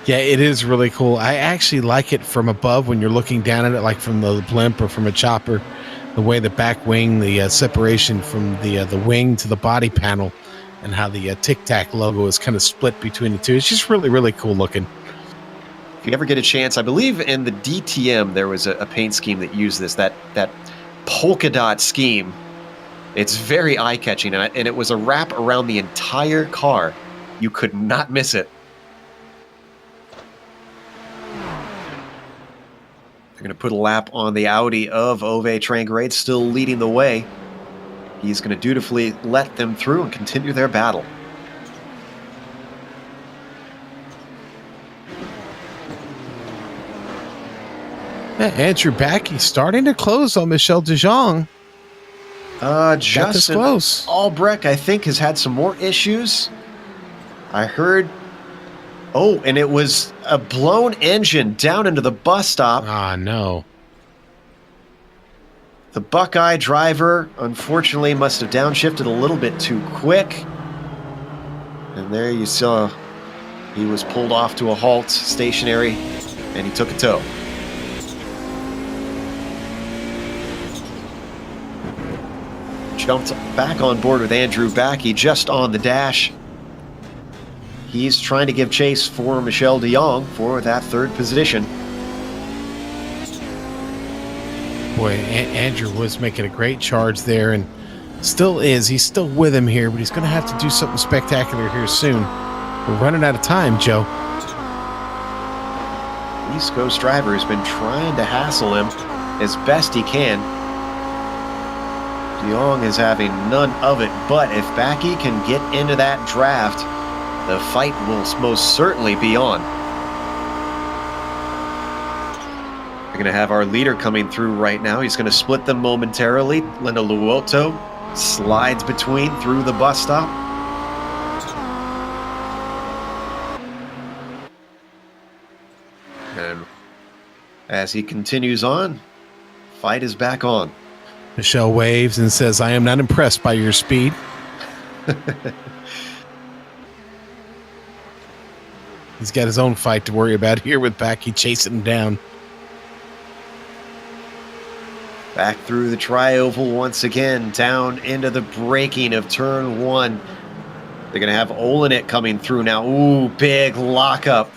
[SPEAKER 3] Yeah, it is really cool. I actually like it from above when you're looking down at it, like from the blimp or from a chopper. The way the back wing, the separation from the wing to the body panel, and how the tic-tac logo is kind of split between the two. It's just really, really cool looking.
[SPEAKER 2] If you ever get a chance, I believe in the DTM there was a paint scheme that used this, that polka dot scheme. It's very eye-catching, and it was a wrap around the entire car. You could not miss it. They're going to put a lap on the Audi of Ove Trangarade, still leading the way. He's going to dutifully let them through and continue their battle.
[SPEAKER 3] Yeah, Andrew Backey starting to close on Michel De Jong.
[SPEAKER 2] Justin
[SPEAKER 3] close.
[SPEAKER 2] Albrecht, I think, has had some more issues. I heard... Oh, and it was a blown engine down into the bus stop.
[SPEAKER 3] Ah, no.
[SPEAKER 2] The Buckeye driver, unfortunately, must have downshifted a little bit too quick. And there you saw he was pulled off to a halt, stationary, and he took a tow. Jumped back on board with Andrew Backey just on the dash. He's trying to give chase for Michel De Jong for that 3rd position.
[SPEAKER 3] Boy, Andrew was making a great charge there, and still is. He's still with him here, but he's going to have to do something spectacular here soon. We're running out of time, Joe.
[SPEAKER 2] East Coast driver has been trying to hassle him as best he can. De Jong is having none of it, but if Backey can get into that draft, the fight will most certainly be on. We're going to have our leader coming through right now. He's going to split them momentarily. Lena Luoto slides between through the bus stop. And as he continues on, fight is back on.
[SPEAKER 3] Michelle waves and says, "I am not impressed by your speed." He's got his own fight to worry about here with Backey chasing him down.
[SPEAKER 2] Back through the tri-oval once again, down into the braking of turn 1. They're going to have Olenek coming through now. Ooh, big lockup.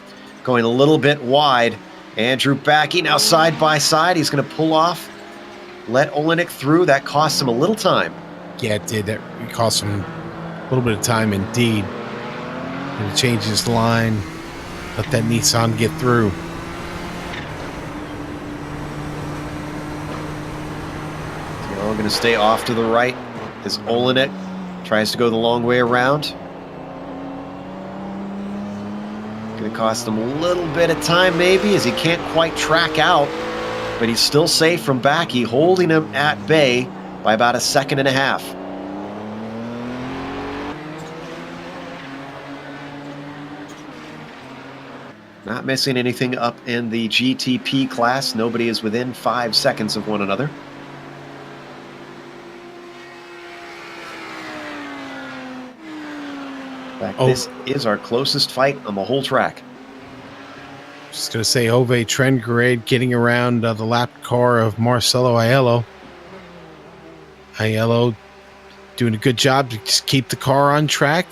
[SPEAKER 2] Going a little bit wide. Andrew Backey now side by side. He's going to pull off. Let Olenek through. That cost him a little time.
[SPEAKER 3] Yeah, it did. That cost him a little bit of time indeed. And to change his line. Let that Nissan get through.
[SPEAKER 2] We're going to stay off to the right as Olenek tries to go the long way around. Going to cost him a little bit of time maybe as he can't quite track out, but he's still safe from Backy, holding him at bay by about a second and a half. Not missing anything up in the GTP class. Nobody is within 5 seconds of one another. In fact, this is our closest fight on the whole track.
[SPEAKER 3] Just going to say Ove Trengrade getting around the lap car of Marcelo Aiello. Aiello doing a good job to just keep the car on track.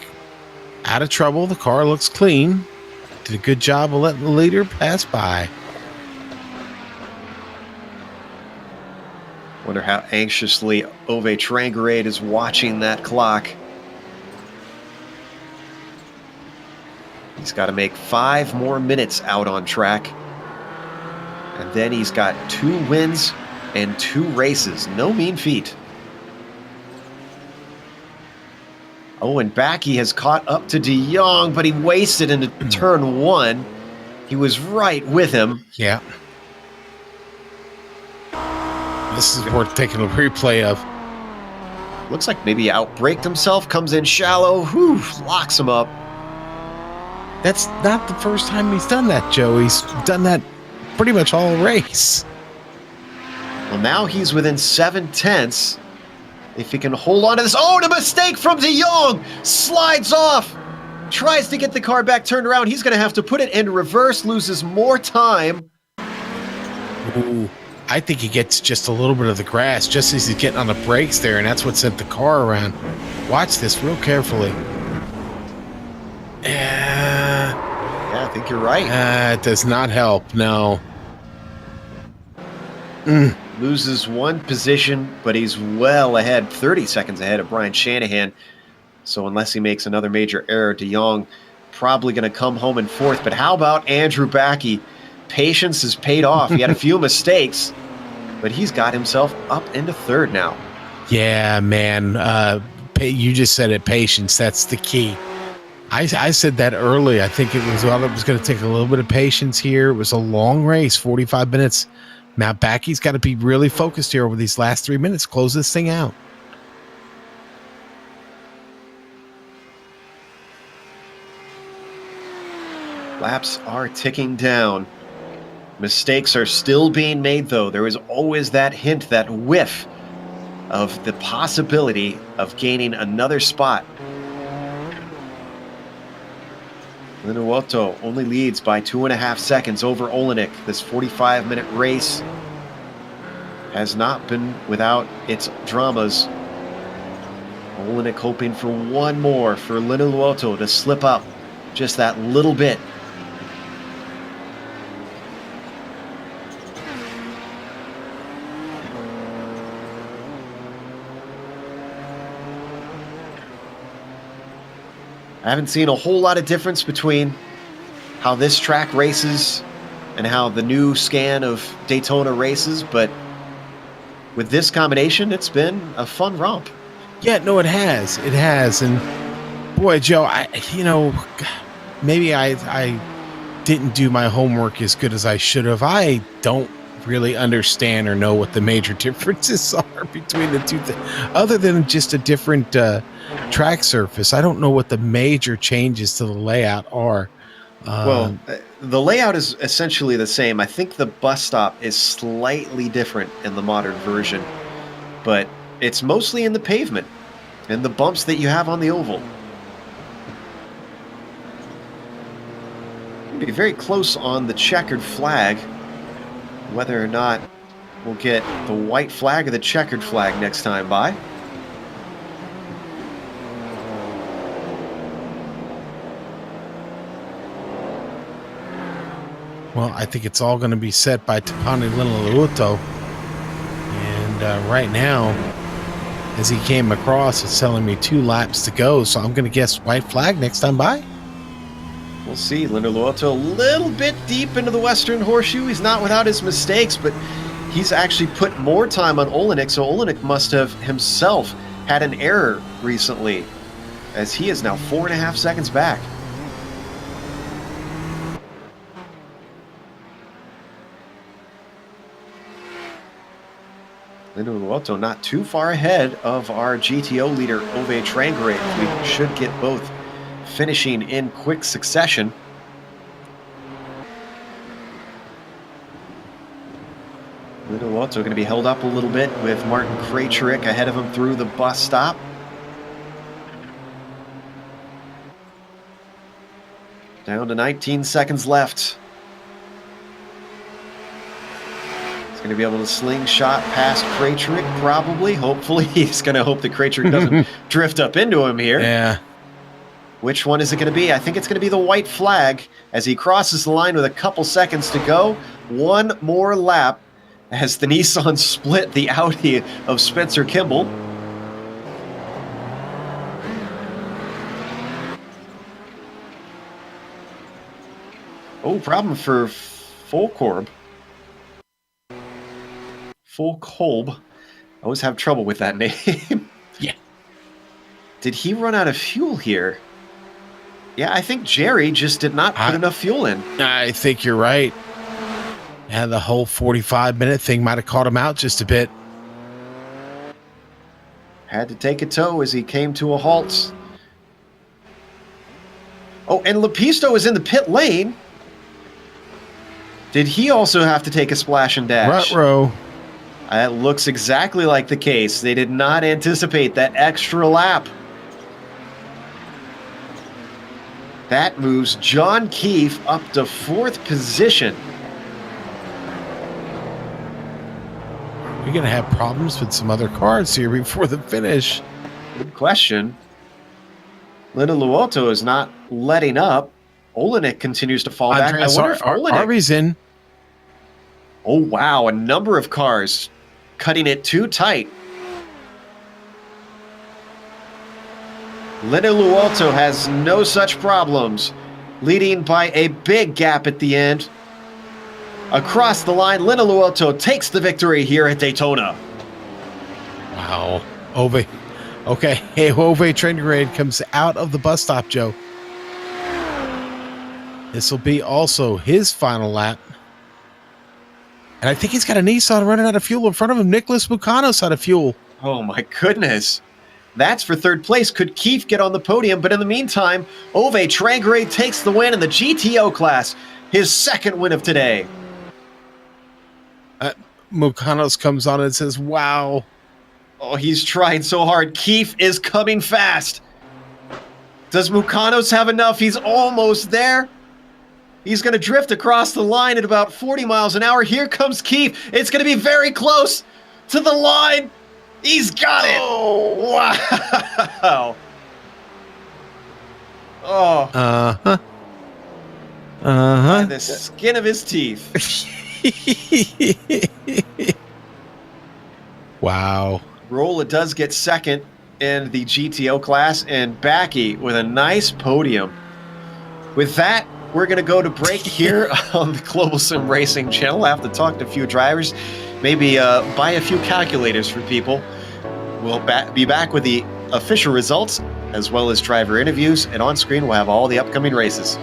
[SPEAKER 3] Out of trouble. The car looks clean. Did a good job of letting the leader pass by.
[SPEAKER 2] Wonder how anxiously Ove Trengrade is watching that clock. He's got to make 5 more minutes out on track. And then he's got 2 wins and 2 races. No mean feat. Oh, and Backy has caught up to De Jong, but he wasted into turn 1. He was right with him.
[SPEAKER 3] Yeah. This is worth taking a replay of.
[SPEAKER 2] Looks like maybe he outbraked himself, comes in shallow, locks him up.
[SPEAKER 3] That's not the first time he's done that, Joe. He's done that pretty much all race.
[SPEAKER 2] Well, now he's within 7/10. If he can hold on to this. Oh, and a mistake from De Jong. Slides off. Tries to get the car back turned around. He's going to have to put it in reverse, loses more time.
[SPEAKER 3] Ooh, I think he gets just a little bit of the grass just as he's getting on the brakes there, and that's what sent the car around. Watch this real carefully.
[SPEAKER 2] Yeah, I think you're right.
[SPEAKER 3] It does not help, no.
[SPEAKER 2] Loses 1 position, but he's well ahead, 30 seconds ahead of Brian Shanahan. So unless he makes another major error, De Jong probably going to come home in 4th. But how about Andrew Backy? Patience has paid off. He had a few mistakes, but he's got himself up into 3rd now.
[SPEAKER 3] Yeah, man. You just said it, patience. That's the key. I said that early. I think it was going to take a little bit of patience here. It was a long race, 45 minutes. Now Backy's got to be really focused here over these last 3 minutes. Close this thing out.
[SPEAKER 2] Laps are ticking down. Mistakes are still being made, though. There is always that hint, that whiff of the possibility of gaining another spot. Linuoto only leads by 2.5 seconds over Olenek. This 45-minute race has not been without its dramas. Olenek hoping for one more for Linuoto to slip up just that little bit. I haven't seen a whole lot of difference between how this track races and how the new scan of Daytona races, but with this combination, it's been a fun romp.
[SPEAKER 3] Yeah, no, it has. It has. And boy, Joe, maybe I didn't do my homework as good as I should have. I don't really understand or know what the major differences are between the two things, other than just a different track surface. I don't know what the major changes to the layout are.
[SPEAKER 2] Well, the layout is essentially the same. I think the bus stop is slightly different in the modern version, but it's mostly in the pavement and the bumps that you have on the oval. Be very close on the checkered flag. Whether or not we'll get the white flag or the checkered flag next time by.
[SPEAKER 3] Well, I think it's all going to be set by Tapani Linuoto. And right now, as he came across, it's telling me 2 laps to go. So I'm going to guess white flag next time by.
[SPEAKER 2] We'll see. Linuoto a little bit deep into the Western Horseshoe. He's not without his mistakes, but he's actually put more time on Olenek, so Olenek must have himself had an error recently, as he is now 4.5 seconds back. Luoto not too far ahead of our GTO leader, Ove Trangrade. We should get both finishing in quick succession. Luoto going to be held up a little bit with Martin Krejcik ahead of him through the bus stop. Down to 19 seconds left. He's going to be able to slingshot past Krejcik, probably. Hopefully, he's going to hope that Krejcik doesn't drift up into him here.
[SPEAKER 3] Yeah.
[SPEAKER 2] Which one is it going to be? I think it's going to be the white flag as he crosses the line with a couple seconds to go. One more lap as the Nissan split the Audi of Spencer Kimball. Oh, problem for Folkorb. Folkolb. I always have trouble with that name.
[SPEAKER 3] Yeah.
[SPEAKER 2] Did he run out of fuel here? Yeah, I think Jerry just did not put enough fuel in.
[SPEAKER 3] I think you're right. Yeah, the whole 45-minute thing might have caught him out just a bit.
[SPEAKER 2] Had to take a tow as he came to a halt. Oh, and Lepisto is in the pit lane. Did he also have to take a splash and dash?
[SPEAKER 3] Ruh-roh.
[SPEAKER 2] That looks exactly like the case. They did not anticipate that extra lap. That moves John Keefe up to 4th position.
[SPEAKER 3] We're going to have problems with some other cars here before the finish.
[SPEAKER 2] Good question. Linda Luoto is not letting up. Olenek continues to fall back. I wonder if
[SPEAKER 3] Arby's in.
[SPEAKER 2] Oh, wow. A number of cars cutting it too tight. Linda Luoto has no such problems, leading by a big gap at the end. Across the line, Linda Luoto takes the victory here at Daytona.
[SPEAKER 3] Wow. Ove. Okay. Hey, Ove Trangrade comes out of the bus stop, Joe. This will be also his final lap. And I think he's got a Nissan running out of fuel in front of him. Nicholas Mucanos out of fuel.
[SPEAKER 2] Oh, my goodness. That's for 3rd place. Could Keefe get on the podium? But in the meantime, Ove Trangrade takes the win in the GTO class. His 2nd win of today.
[SPEAKER 3] Mucanos comes on and says, wow.
[SPEAKER 2] Oh, he's trying so hard. Keefe is coming fast. Does Mucanos have enough? He's almost there. He's going to drift across the line at about 40 miles an hour. Here comes Keefe. It's going to be very close to the line. He's got it. Oh, wow. Oh.
[SPEAKER 3] Uh-huh. Uh-huh.
[SPEAKER 2] By the skin of his teeth.
[SPEAKER 3] Wow.
[SPEAKER 2] Rolla does get 2nd in the GTO class, and Backy with a nice podium. With that, we're going to go to break here on the Global Sim Racing channel. I have to talk to a few drivers, maybe buy a few calculators for people. We'll be back with the official results, as well as driver interviews, and on screen we'll have all the upcoming races.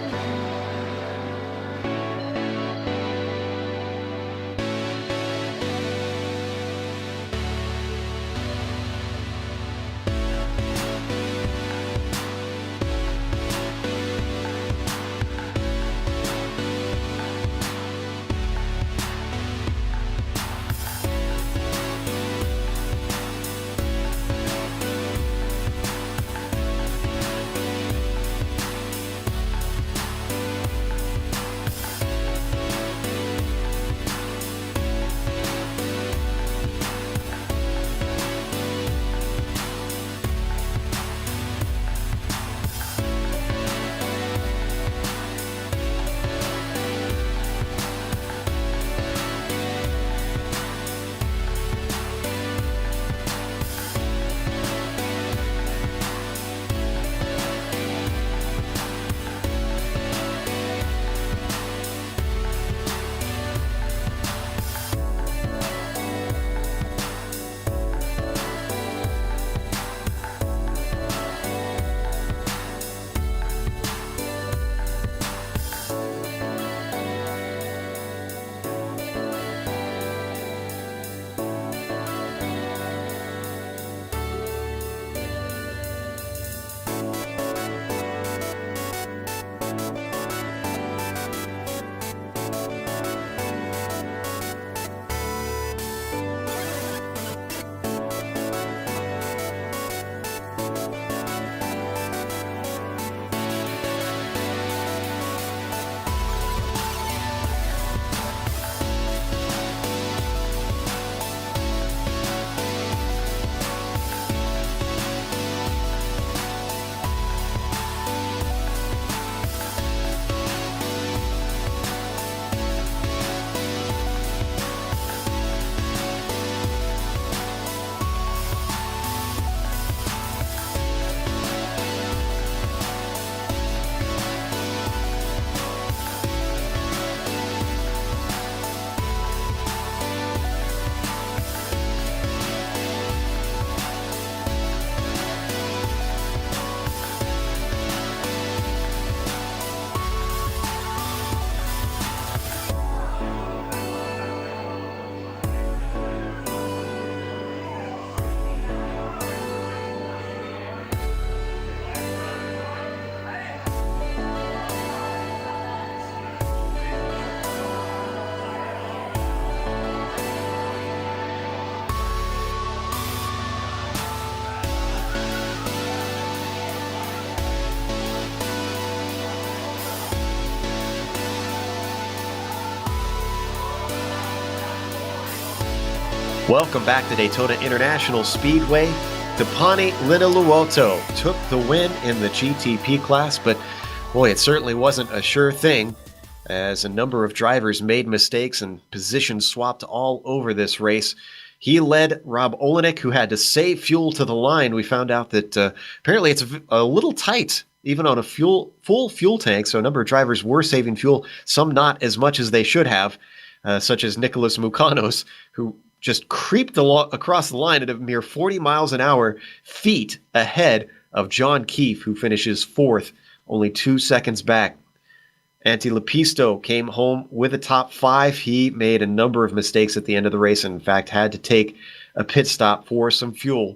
[SPEAKER 2] Welcome back to Daytona International Speedway. Tapani Linnaluoto took the win in the GTP class, but boy, it certainly wasn't a sure thing, as a number of drivers made mistakes and positions swapped all over this race. He led Rob Olenek, who had to save fuel to the line. We found out that apparently it's a little tight, even on a full fuel tank, so a number of drivers were saving fuel, some not as much as they should have, such as Nicholas Mukanos, who just creeped across the line at a mere 40 miles an hour, feet ahead of John Keefe, who finishes fourth, only 2 seconds back. Antti Lepisto came home with a top 5. He made a number of mistakes at the end of the race and, in fact, had to take a pit stop for some fuel.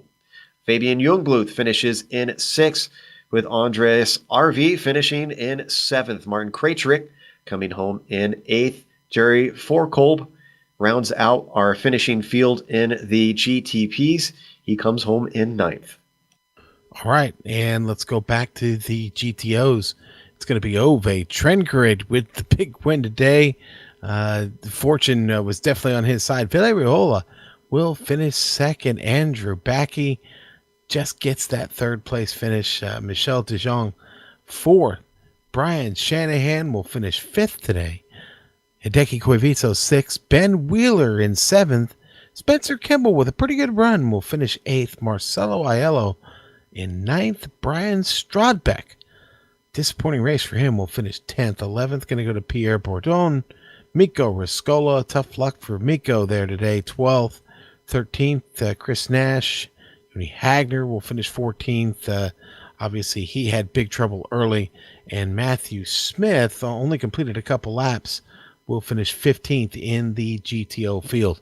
[SPEAKER 2] Fabian Jungbluth finishes in 6th, with Andreas RV finishing in 7th. Martin Krejcik coming home in 8th. Jerry Forkolb rounds out our finishing field in the GTPs. He comes home in 9th.
[SPEAKER 3] All right, and let's go back to the GTOs. It's going to be Ove Trengrid with the big win today. The fortune was definitely on his side. Villarreola will finish second. Andrew Backey just gets that third place finish. Michel De Jong fourth. Brian Shanahan will finish fifth today. Hideki Koivisto sixth. Ben Wheeler in seventh. Spencer Kimball with a pretty good run will finish eighth. Marcelo Aiello in ninth. Brian Strodbeck, disappointing race for him, will finish 10th. 11th going to go to Pierre Bourdon. Miko Riscola, tough luck for Miko there today. 12th. 13th, Chris Nash. Tony Hagner will finish 14th. Obviously, he had big trouble early. And Matthew Smith only completed a couple laps, will finish 15th in the GTO field.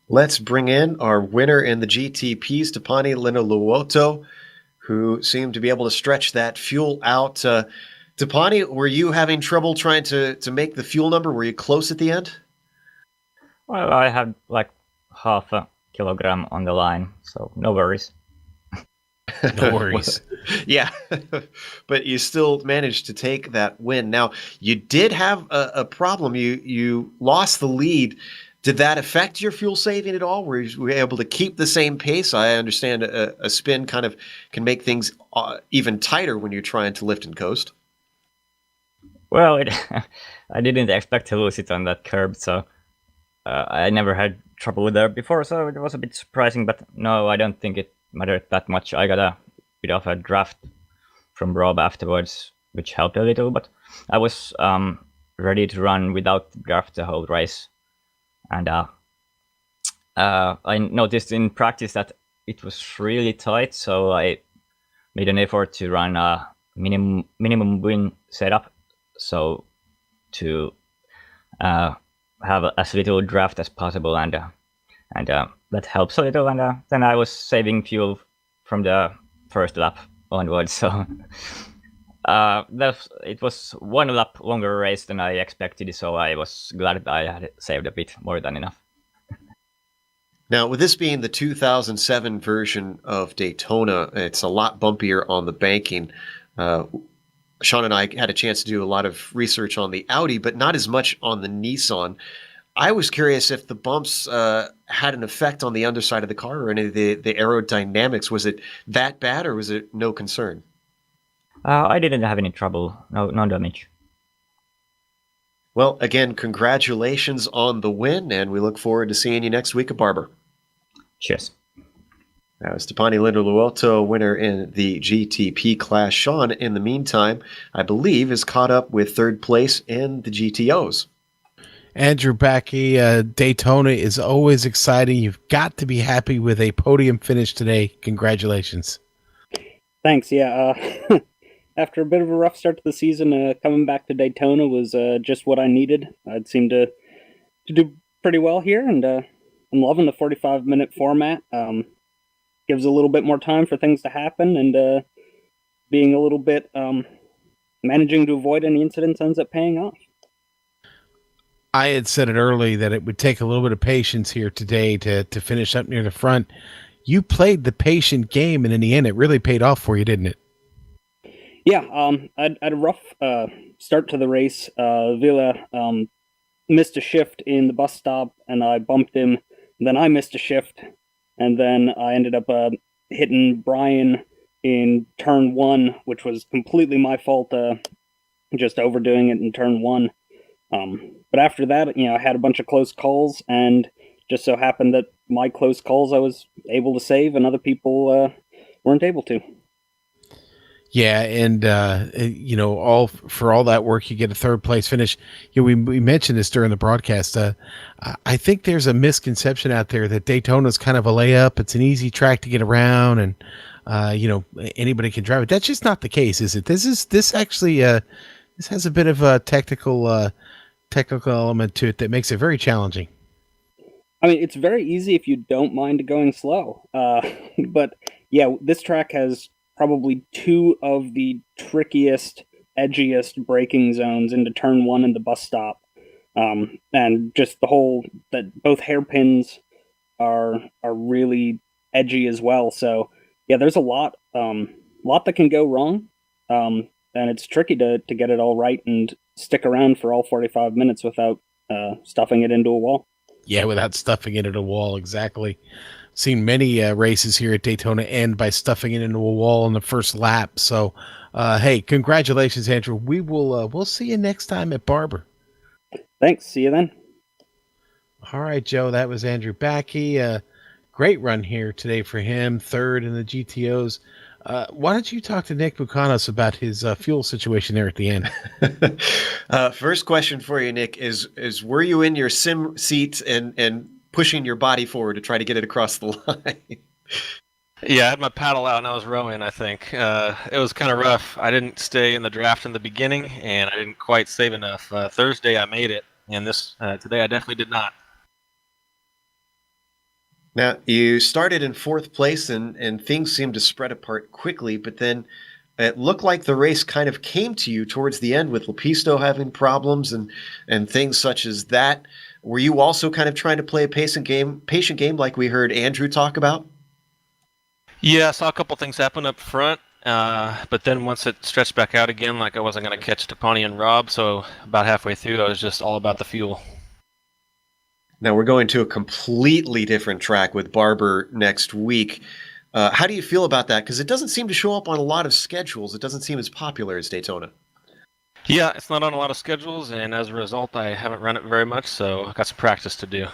[SPEAKER 2] Let's bring in our winner in the GTPs, Tapani Linnaluoto, who seemed to be able to stretch that fuel out. Tapani, were you having trouble trying to make the fuel number? Were you close at the end?
[SPEAKER 4] Well, I had like half a kilogram on the line, so no worries.
[SPEAKER 3] No worries.
[SPEAKER 2] Yeah, but you still managed to take that win. Now, you did have a problem. You lost the lead. Did that affect your fuel saving at all? Were you able to keep the same pace? I understand a spin kind of can make things even tighter when you're trying to lift and coast.
[SPEAKER 4] Well, I didn't expect to lose it on that curb, so I never had trouble with that before, so it was a bit surprising, but no, I don't think it mattered that much. I got a bit of a draft from Rob afterwards, which helped a little, but I was ready to run without draft the whole race. And I noticed in practice that it was really tight, so I made an effort to run a minimum wing setup, so to have as little draft as possible, and that helps a little. And then I was saving fuel from the first lap onwards, so it was one lap longer race than I expected, so I was glad that I had saved a bit more than enough.
[SPEAKER 2] Now, with this being the 2007 version of Daytona, it's a lot bumpier on the banking. Sean and I had a chance to do a lot of research on the Audi, but not as much on the Nissan. I was curious if the bumps had an effect on the underside of the car or any of the aerodynamics. Was it that bad, or was it no concern?
[SPEAKER 4] I didn't have any trouble, no damage.
[SPEAKER 2] Well, again, congratulations on the win, and we look forward to seeing you next week at Barber.
[SPEAKER 4] Cheers.
[SPEAKER 2] That was Tapani Linnaluoto, winner in the GTP class. Sean, in the meantime, I believe is caught up with third place in the GTOs.
[SPEAKER 3] Andrew Backey, Daytona is always exciting. You've got to be happy with a podium finish today. Congratulations.
[SPEAKER 5] Thanks. Yeah. After a bit of a rough start to the season, coming back to Daytona was just what I needed. I'd seemed to do pretty well here, and I'm loving the 45-minute format. Gives a little bit more time for things to happen, and being a little bit managing to avoid any incidents ends up paying off.
[SPEAKER 3] I had said it early that it would take a little bit of patience here today to finish up near the front. You played the patient game, and in the end, it really paid off for you, didn't it?
[SPEAKER 5] Yeah, I had a rough start to the race. Villa missed a shift in the bus stop, and I bumped him then I missed a shift, and then I ended up hitting Brian in turn 1, which was completely my fault, just overdoing it in turn 1. But after that, I had a bunch of close calls, and just so happened that my close calls I was able to save, and other people weren't able to.
[SPEAKER 3] Yeah, and all for all that work, you get a third place finish. We mentioned this during the broadcast. I think there's a misconception out there that Daytona is kind of a layup. It's an easy track to get around, and anybody can drive it. That's just not the case, is it? This actually this has a bit of a technical element to it that makes it very challenging.
[SPEAKER 5] I mean, it's very easy if you don't mind going slow. But yeah, this track has probably 2 of the trickiest, edgiest braking zones into turn 1 and the bus stop. And just that both hairpins are really edgy as well. So yeah, there's a lot that can go wrong. And it's tricky to get it all right and stick around for all 45 minutes without stuffing it into a wall.
[SPEAKER 3] Yeah, without stuffing it into a wall, exactly. Seen many races here at Daytona end by stuffing it into a wall in the first lap. So, hey, congratulations, Andrew. We'll see you next time at Barber.
[SPEAKER 5] Thanks. See you then.
[SPEAKER 3] All right, Joe. That was Andrew Backey. Great run here today for him, third in the GTOs. Why don't you talk to Nick Bukanos about his fuel situation there at the end?
[SPEAKER 2] First question for you, Nick, is were you in your sim seat and pushing your body forward to try to get it across the line?
[SPEAKER 6] Yeah, I had my paddle out and I was rowing, I think. It was kind of rough. I didn't stay in the draft in the beginning, and I didn't quite save enough. Thursday I made it, and today I definitely did not.
[SPEAKER 2] Now, you started in 4th place, and things seemed to spread apart quickly, but then it looked like the race kind of came to you towards the end with Lepisto having problems and things such as that. Were you also kind of trying to play a patient game like we heard Andrew talk about?
[SPEAKER 6] Yeah, I saw a couple things happen up front, but then once it stretched back out again, like I wasn't going to catch Tapani and Rob, so about halfway through I was just all about the fuel.
[SPEAKER 2] Now we're going to a completely different track with Barber next week. How do you feel about that? Because it doesn't seem to show up on a lot of schedules. It doesn't seem as popular as Daytona.
[SPEAKER 6] Yeah, it's not on a lot of schedules, and as a result, I haven't run it very much, so I've got some practice to do.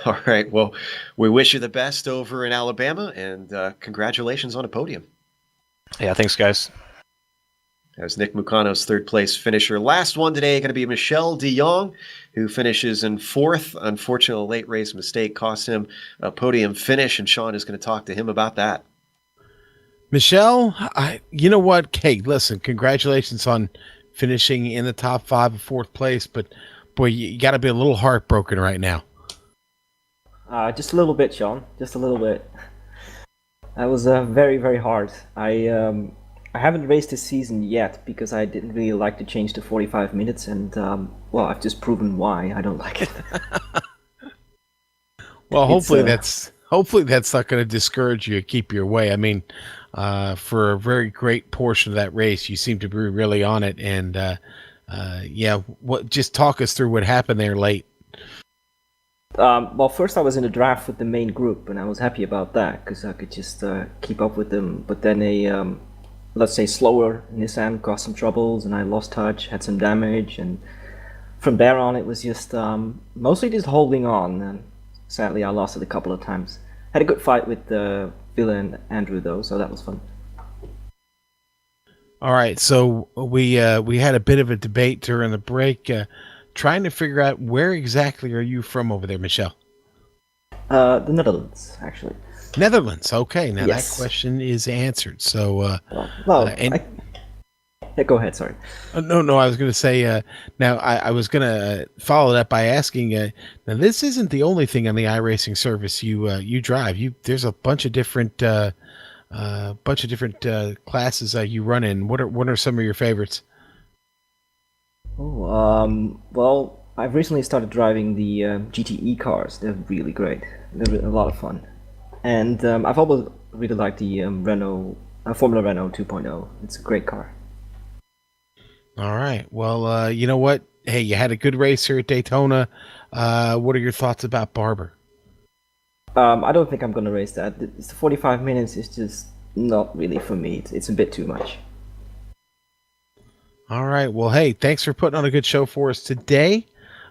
[SPEAKER 2] All right. Well, we wish you the best over in Alabama, and congratulations on a podium.
[SPEAKER 6] Yeah, thanks, guys.
[SPEAKER 2] That was Nick Mucano's 3rd place finisher. Last one today going to be Michel de Jong, who finishes in 4th. Unfortunately, a late race mistake cost him a podium finish, and Sean is going to talk to him about that.
[SPEAKER 3] Michelle, you know what? Hey, listen, congratulations on finishing in the top 5 of 4th place, but boy, you got to be a little heartbroken right now.
[SPEAKER 7] Just a little bit, Sean. Just a little bit. That was very, very hard. I haven't raced this season yet because I didn't really like to change to 45 minutes, and I've just proven why I don't like it.
[SPEAKER 3] Well, hopefully that's not going to discourage you or keep you away. I mean, for a very great portion of that race, you seem to be really on it, and just talk us through what happened there late.
[SPEAKER 7] First I was in the draft with the main group, and I was happy about that because I could just keep up with them. But then a let's say slower Nissan caused some troubles, and I lost touch, had some damage, and from there on it was just mostly just holding on, and sadly I lost it a couple of times. Had a good fight with Villa and Andrew though, so that was fun.
[SPEAKER 3] All right, so we had a bit of a debate during the break, trying to figure out where exactly are you from over there, Michelle?
[SPEAKER 7] The Netherlands, actually.
[SPEAKER 3] Netherlands. Okay, now
[SPEAKER 7] Yes.
[SPEAKER 3] that question is answered. So,
[SPEAKER 7] go ahead. Sorry.
[SPEAKER 3] No. I was going to say. Now, I was going to follow that by asking. Now, this isn't the only thing on the iRacing service you drive. There's a bunch of different classes you run in. What are some of your favorites?
[SPEAKER 7] Well, I've recently started driving the GTE cars. They're really great. They're a lot of fun. And I've always really liked the Formula Renault 2.0. It's a great car.
[SPEAKER 3] All right. Well, you know what? Hey, you had a good race here at Daytona. What are your thoughts about Barber?
[SPEAKER 7] I don't think I'm gonna race that. It's 45 minutes is just not really for me. It's a bit too much.
[SPEAKER 3] All right. Well, hey, thanks for putting on a good show for us today.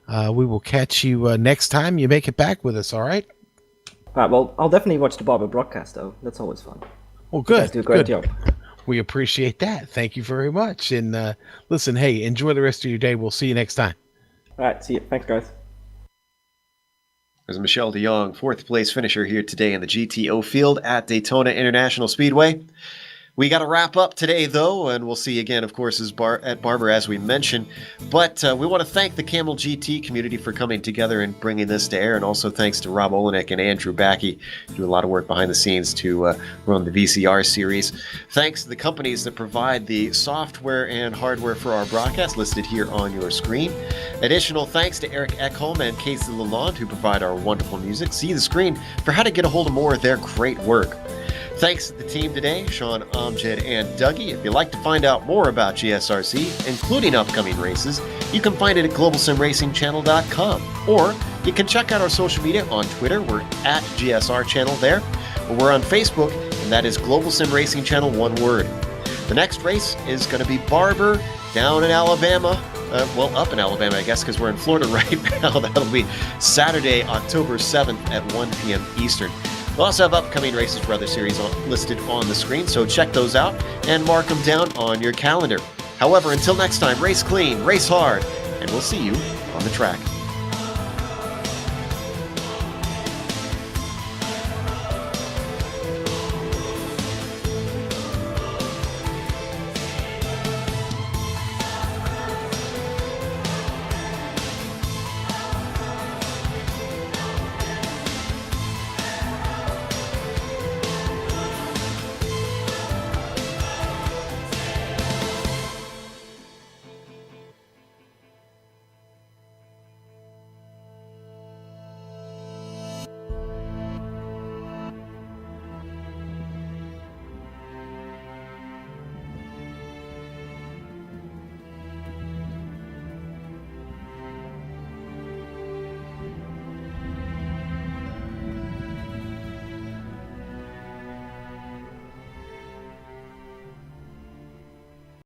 [SPEAKER 3] We will catch you next time you make it back with us. All right.
[SPEAKER 7] All right. Well, I'll definitely watch the Barber broadcast though. That's always fun.
[SPEAKER 3] Well, good.
[SPEAKER 7] You guys do a great
[SPEAKER 3] good.
[SPEAKER 7] job.
[SPEAKER 3] We appreciate that. Thank you very much. And listen, hey, enjoy the rest of your day. We'll see you next time.
[SPEAKER 7] All right. See you. Thanks, guys.
[SPEAKER 2] There's Michel de Jong, fourth place finisher here today in the GTO field at Daytona International Speedway. We got to wrap up today, though, and we'll see you again, of course, at Barber, as we mentioned. But we want to thank the Kamel GT community for coming together and bringing this to air, and also thanks to Rob Olenek and Andrew Backey, who do a lot of work behind the scenes to run the VCR series. Thanks to the companies that provide the software and hardware for our broadcast, listed here on your screen. Additional thanks to Eric Ekholm and Casey Lalonde, who provide our wonderful music. See the screen for how to get a hold of more of their great work. Thanks to the team today, Sean, Amjad, and Dougie. If you'd like to find out more about GSRC, including upcoming races, you can find it at globalsimracingchannel.com. Or you can check out our social media on Twitter. We're at GSR Channel there. Or we're on Facebook, and that is Global Sim Racing Channel, one word. The next race is going to be Barber down in Alabama. Up in Alabama, I guess, because we're in Florida right now. That'll be Saturday, October 7th at 1 p.m. Eastern. We'll also have upcoming races for other series listed on the screen, so check those out and mark them down on your calendar. However, until next time, race clean, race hard, and we'll see you on the track.